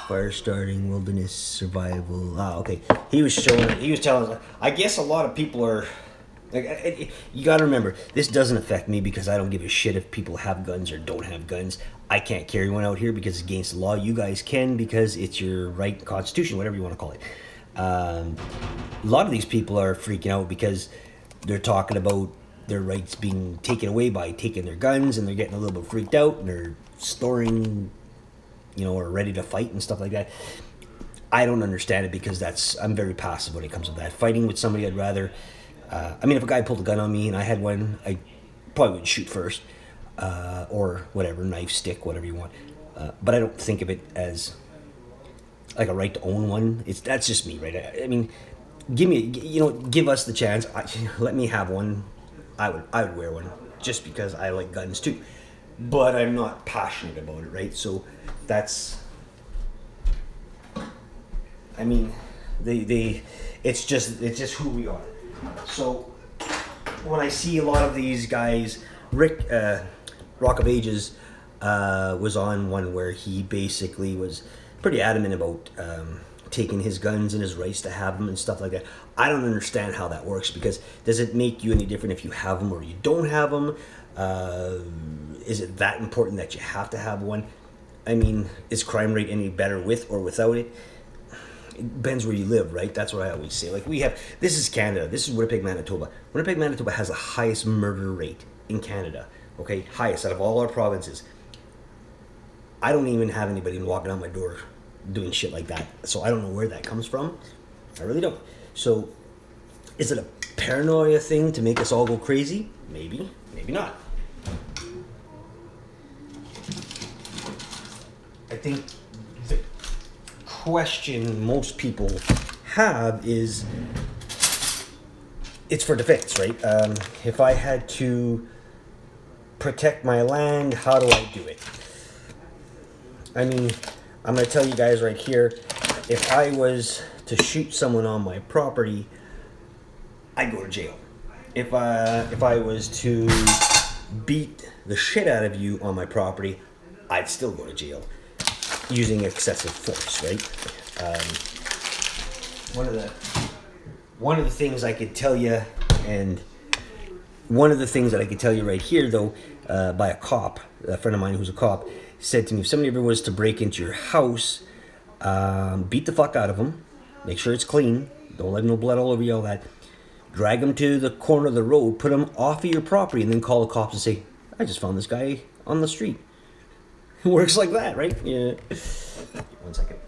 fire starting, wilderness survival. Okay. He was telling us. I guess a lot of people are. Like, you gotta remember, this doesn't affect me because I don't give a shit if people have guns or don't have guns. I can't carry one out here because it's against the law. You guys can because it's your right, constitution, whatever you want to call it. A lot of these people are freaking out because they're talking about their rights being taken away by taking their guns, and they're getting a little bit freaked out, and they're storing, or ready to fight and stuff like that. I don't understand it because I'm very passive when it comes to that. Fighting with somebody, I'd rather... if a guy pulled a gun on me and I had one, I probably would shoot first, or whatever, knife, stick, whatever you want. But I don't think of it as like a right to own one. That's just me, right? I mean, give us the chance. Let me have one. I would wear one just because I like guns too, but I'm not passionate about it, right? So that's. I mean, it's just who we are. So when I see a lot of these guys, Rock of Ages was on one where he basically was pretty adamant about taking his guns and his rights to have them and stuff like that. I don't understand how that works because does it make you any different if you have them or you don't have them? Is it that important that you have to have one? I mean, is crime rate any better with or without it? It depends where you live, right? That's what I always say. Like this is Canada. This is Winnipeg, Manitoba. Winnipeg, Manitoba has the highest murder rate in Canada. Okay, highest out of all our provinces. I don't even have anybody walking out my door doing shit like that. So I don't know where that comes from. I really don't. So is it a paranoia thing to make us all go crazy? Maybe, maybe not. I think the question most people have is it's for defense, right? If I had to protect my land, how do I do it? I mean, I'm going to tell you guys right here, if I was to shoot someone on my property, I'd go to jail. If I was to beat the shit out of you on my property, I'd still go to jail using excessive force, right? One of the things I could tell you, and one of the things that I could tell you right here, though, by a cop, a friend of mine who's a cop, said to me, if somebody ever was to break into your house, beat the fuck out of them, Make sure it's clean. Don't let no blood all over you, all that. Drag them to the corner of the road, put them off of your property, and then call the cops and say, I just found this guy on the street. It works like that, right? Yeah. 1 second.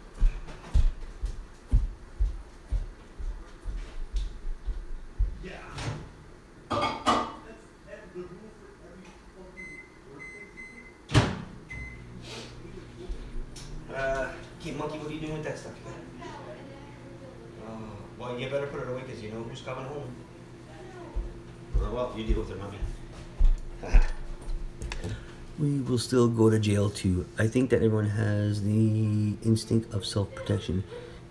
Kid Monkey, what are you doing with that stuff? Well, you better put it away because you know who's coming home. Well, you deal with it, mommy. We will still go to jail too. I think that everyone has the instinct of self-protection.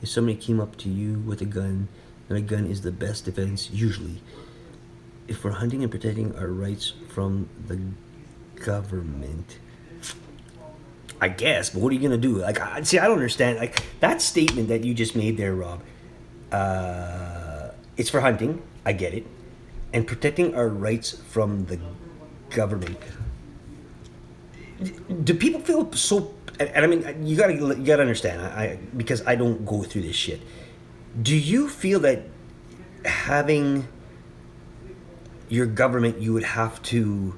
If somebody came up to you with a gun, then a gun is the best defense, usually. If we're hunting and protecting our rights from the government, I guess, but what are you gonna do? Like, I don't understand. Like that statement that you just made there, Rob. It's for hunting. I get it, and protecting our rights from the government. Do people feel so? And I mean, you gotta understand. Because I don't go through this shit. Do you feel that having your government, you would have to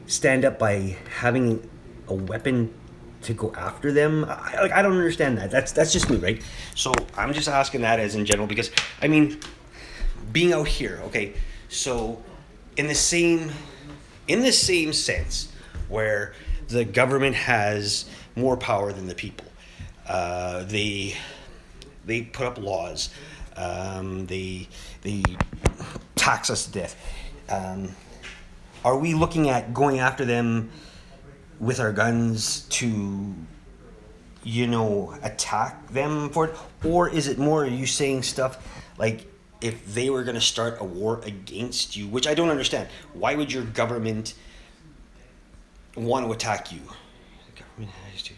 stand up by having a weapon to go after them? I don't understand that. That's just me, right? So I'm just asking that as in general because I mean, being out here, okay. So in the same sense where the government has more power than the people, they put up laws, they tax us to death. Are we looking at going after them with our guns to, attack them for it? Or is it more, are you saying stuff like if they were going to start a war against you, which I don't understand. Why would your government want to attack you? The government has to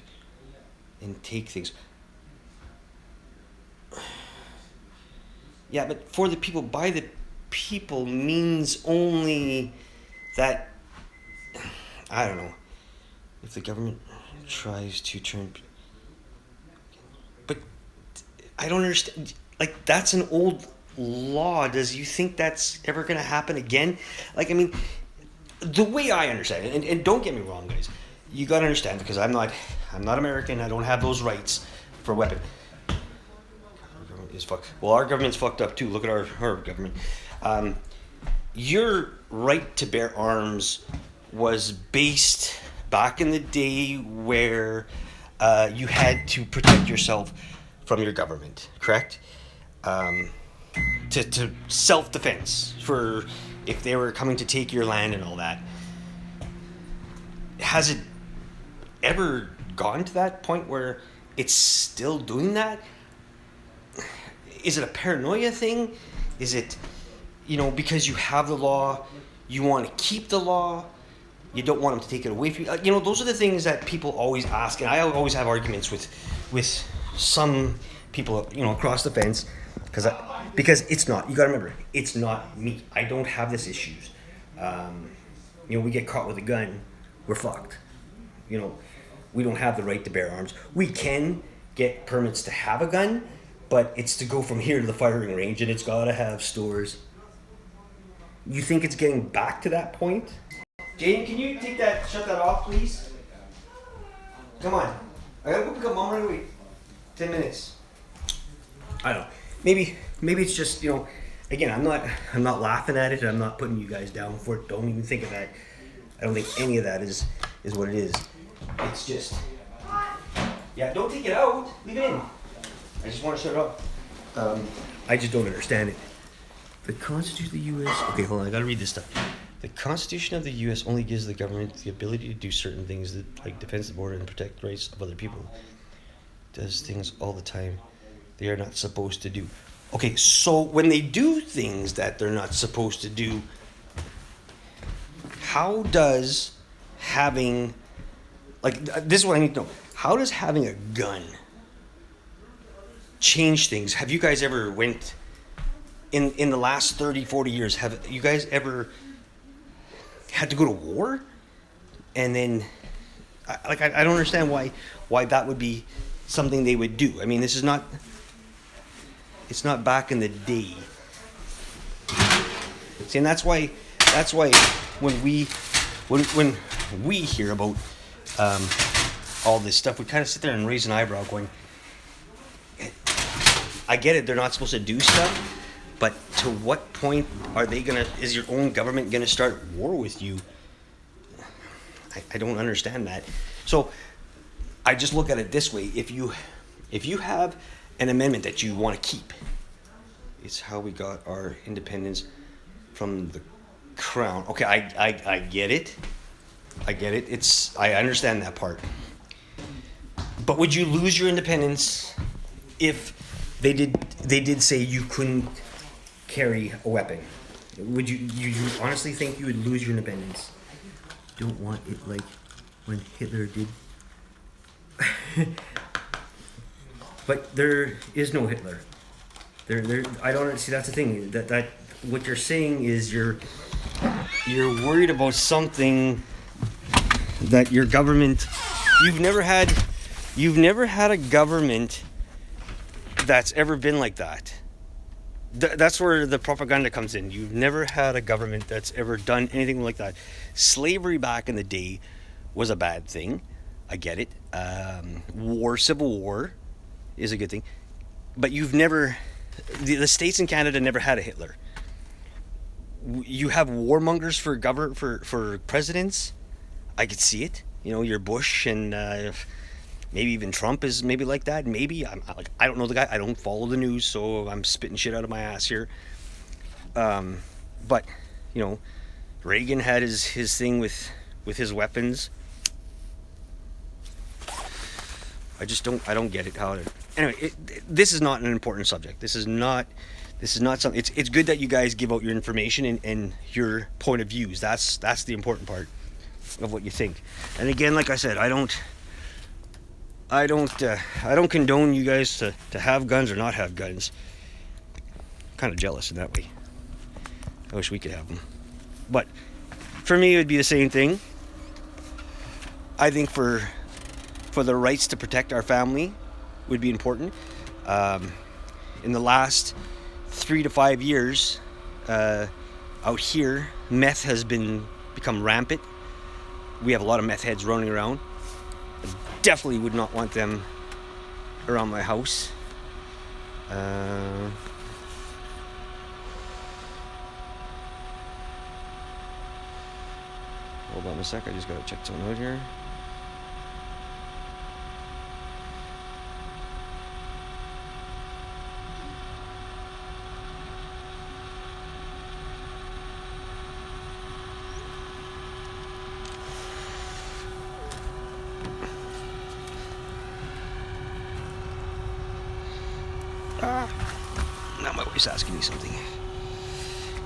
and take things. Yeah, but for the people, by the people means only that, I don't know, if the government tries to turn, but I don't understand, like that's an old law. Does you think that's ever going to happen again? Like, I mean, the way I understand it, and don't get me wrong, guys, you got to understand, because I'm not American, I don't have those rights for a weapon. Our government is fucked. Well, our government's fucked up too. Look at our government. Your right to bear arms was based back in the day where you had to protect yourself from your government, correct? To self-defense, for if they were coming to take your land and all that. Has it ever gone to that point where it's still doing that? Is it a paranoia thing? Is it, because you have the law, you want to keep the law, you don't want them to take it away from you? Those are the things that people always ask, and I always have arguments with some people, across the fence, because it's not, you gotta remember, it's not me. I don't have this issues. We get caught with a gun, we're fucked. We don't have the right to bear arms. We can get permits to have a gun, but it's to go from here to the firing range, and it's gotta have stores. You think it's getting back to that point? Jane, can you shut that off, please? Come on. I gotta go pick up Mom right away. 10 minutes. I don't know. Maybe it's just, again, I'm not laughing at it, and I'm not putting you guys down for it. Don't even think of that. I don't think any of that is what it is. It's just, yeah, don't take it out. Leave it in. I just want to shut it off. I just don't understand it. The Constitution of the U.S. Okay, hold on. I gotta read this stuff. The Constitution of the U.S. only gives the government the ability to do certain things that, like defend the border and protect the rights of other people. It does things all the time they are not supposed to do. Okay, so when they do things that they're not supposed to do, how does having, this is what I need to know. How does having a gun change things? Have you guys ever went, in the last 30, 40 years, have you guys ever had to go to war? And then, I don't understand why that would be something they would do. I mean, this is not It's not back in the day. See, and that's why when we hear about all this stuff, we kind of sit there and raise an eyebrow, going, I get it, they're not supposed to do stuff, but to what point is your own government gonna start war with you? I don't understand that. So I just look at it this way: if you have an amendment that you want to keep, it's how we got our independence from the crown. Okay, I get it. I get it. I understand that part. But would you lose your independence if they did say you couldn't carry a weapon? Would you honestly think you would lose your independence? Don't want it like when Hitler did. But there is no Hitler. I don't see. That's the thing. That what you're saying is you're worried about something that your government. You've never had a government that's ever been like that. That's where the propaganda comes in. You've never had a government that's ever done anything like that. Slavery back in the day was a bad thing. I get it. Civil war is a good thing. But you've never... The states in Canada never had a Hitler. You have warmongers for presidents. I could see it. You know, your Bush and maybe even Trump is maybe like that. Maybe I don't know the guy. I don't follow the news, so I'm spitting shit out of my ass here. But you know, Reagan had his thing with his weapons. I don't get it. Anyway, this is not an important subject. This is not something. It's good that you guys give out your information and your point of views. That's the important part of what you think. And again, like I said, I don't condone you guys to have guns or not have guns. I'm kind of jealous in that way. I wish we could have them. But for me, it would be the same thing. I think for the rights to protect our family would be important. In the last 3 to 5 years, out here, meth has become rampant. We have a lot of meth heads running around. I definitely would not want them around my house. Hold on a sec, I just gotta check something out here. Now my wife's asking me something.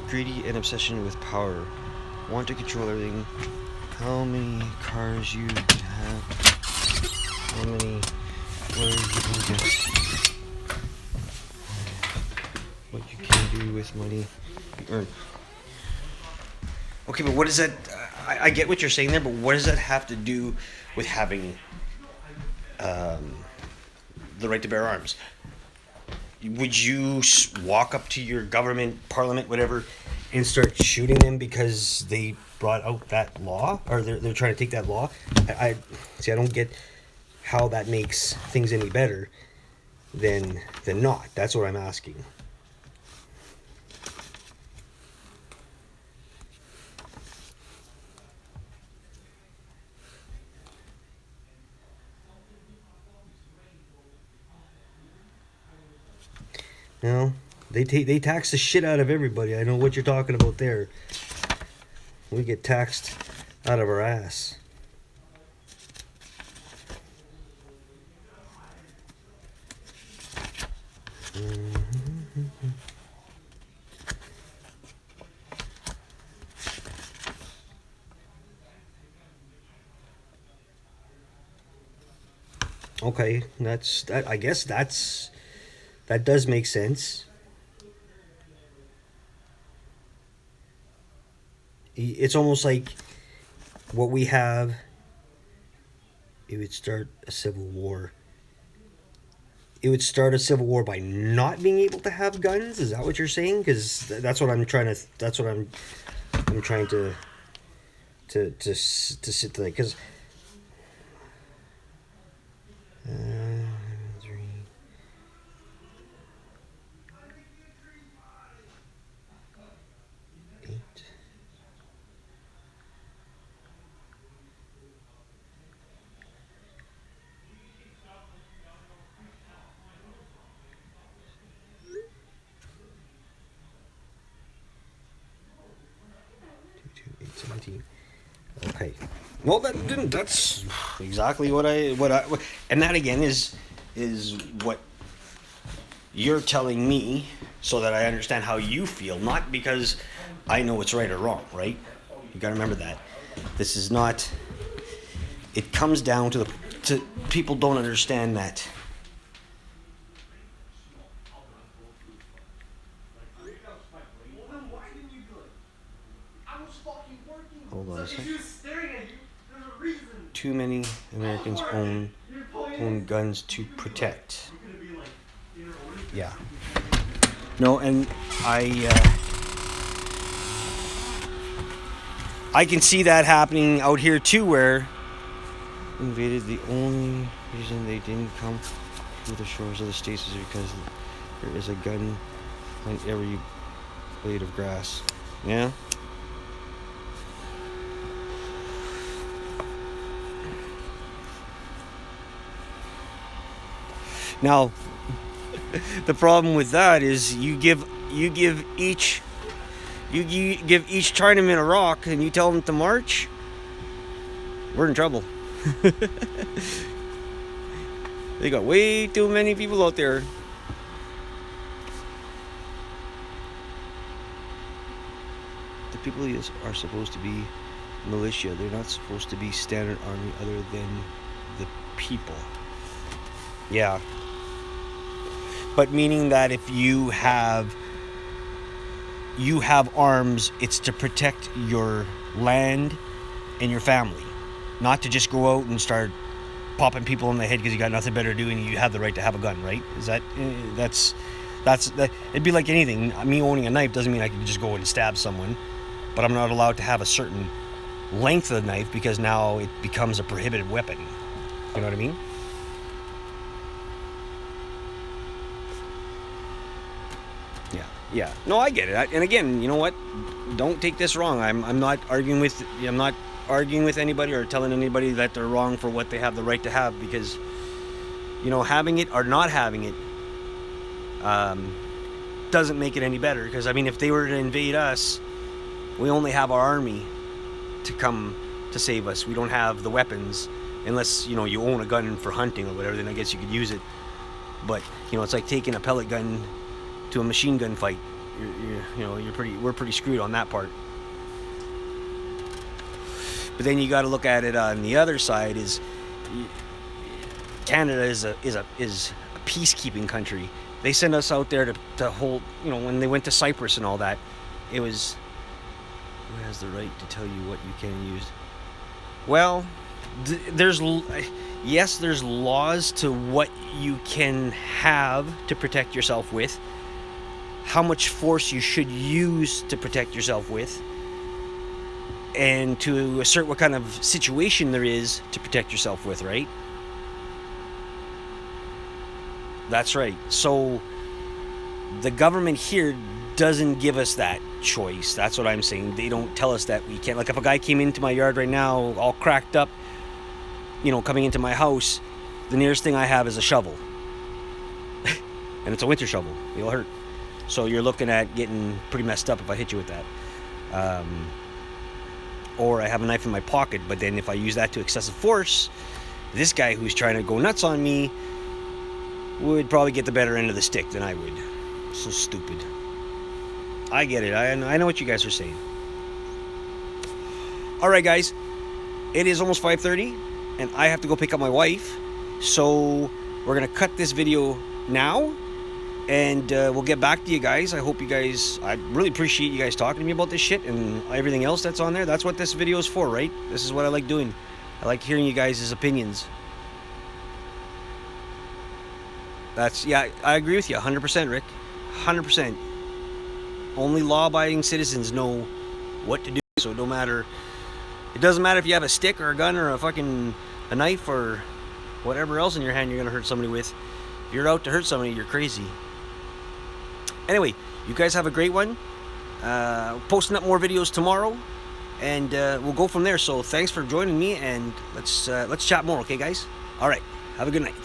Greedy and obsession with power. Want to control everything. How many cars you can have. How many words you can get. What you can do with money you earn. Okay, but what does that... I get what you're saying there, but what does that have to do with having the right to bear arms? Would you walk up to your government, parliament, whatever, and start shooting them because they brought out that law, or they're trying to take that law? I don't get how that makes things any better than not. That's what I'm asking. You know, they tax the shit out of everybody. I know what you're talking about there. We get taxed out of our ass. Okay, that's that. I guess that does make sense. It's almost like what we have, it would start a civil war. it would start a civil war by not being able to have guns. Is that what you're saying? Because that's what I'm trying to. That's what I'm trying to sit there. Because 3, 8. 17. Okay. Well, that's exactly what I and that again is what you're telling me, so that I understand how you feel, not because I know it's right or wrong, right? You got to remember that this is not. It comes down to people don't understand that. Hold on a second. Too many Americans own guns to protect. Yeah. No, and I can see that happening out here too, where invaded. The only reason they didn't come to the shores of the states is because there is a gun on every blade of grass. Yeah. Now, the problem with that is you give each Chinaman a rock and you tell them to march. We're in trouble. They got way too many people out there. The people are supposed to be militia. They're not supposed to be standard army other than the people. Yeah. But meaning that if you have arms, it's to protect your land and your family, not to just go out and start popping people in the head because you got nothing better to do and you have the right to have a gun, right? Is that that's it'd be like anything. Me owning a knife doesn't mean I can just go and stab someone, but I'm not allowed to have a certain length of the knife because now it becomes a prohibited weapon. You know what I mean? Yeah. No, I get it. And again, you know what? Don't take this wrong. I'm not arguing with anybody or telling anybody that they're wrong for what they have the right to have, because, you know, having it or not having it doesn't make it any better. Because I mean, if they were to invade us, we only have our army to come to save us. We don't have the weapons, unless, you know, you own a gun for hunting or whatever. Then I guess you could use it. But, you know, it's like taking a pellet gun to a machine gun fight. We're pretty screwed on that part. But then you got to look at it on the other side. Is Canada is a peacekeeping country. They send us out there to hold. You know, when they went to Cyprus and all that, it was, who has the right to tell you what you can use? Well, there's laws to what you can have to protect yourself with, how much force you should use to protect yourself with, and to assert what kind of situation there is to protect yourself with, right? That's right. So the government here doesn't give us that choice. That's what I'm saying. They don't tell us that we can't. Like if a guy came into my yard right now, all cracked up, you know, coming into my house, the nearest thing I have is a shovel. And it's a winter shovel. It'll hurt. So you're looking at getting pretty messed up if I hit you with that. Or I have a knife in my pocket, but then if I use that to excessive force, this guy who's trying to go nuts on me would probably get the better end of the stick than I would. So stupid. I get it. I know what you guys are saying. All right, guys. It is almost 5:30, and I have to go pick up my wife. So we're going to cut this video now. And we'll get back to you guys. I hope you guys, I really appreciate you guys talking to me about this shit and everything else that's on there. That's what this video is for, right? This is what I like doing. I like hearing you guys' opinions. Yeah, I agree with you 100%, Rick. 100%. Only law-abiding citizens know what to do. So no matter, it doesn't matter if you have a stick or a gun or a knife or whatever else in your hand you're gonna hurt somebody with. If you're out to hurt somebody, you're crazy. Anyway, you guys have a great one. Posting up more videos tomorrow, and we'll go from there. So thanks for joining me, and let's chat more, okay, guys? All right, have a good night.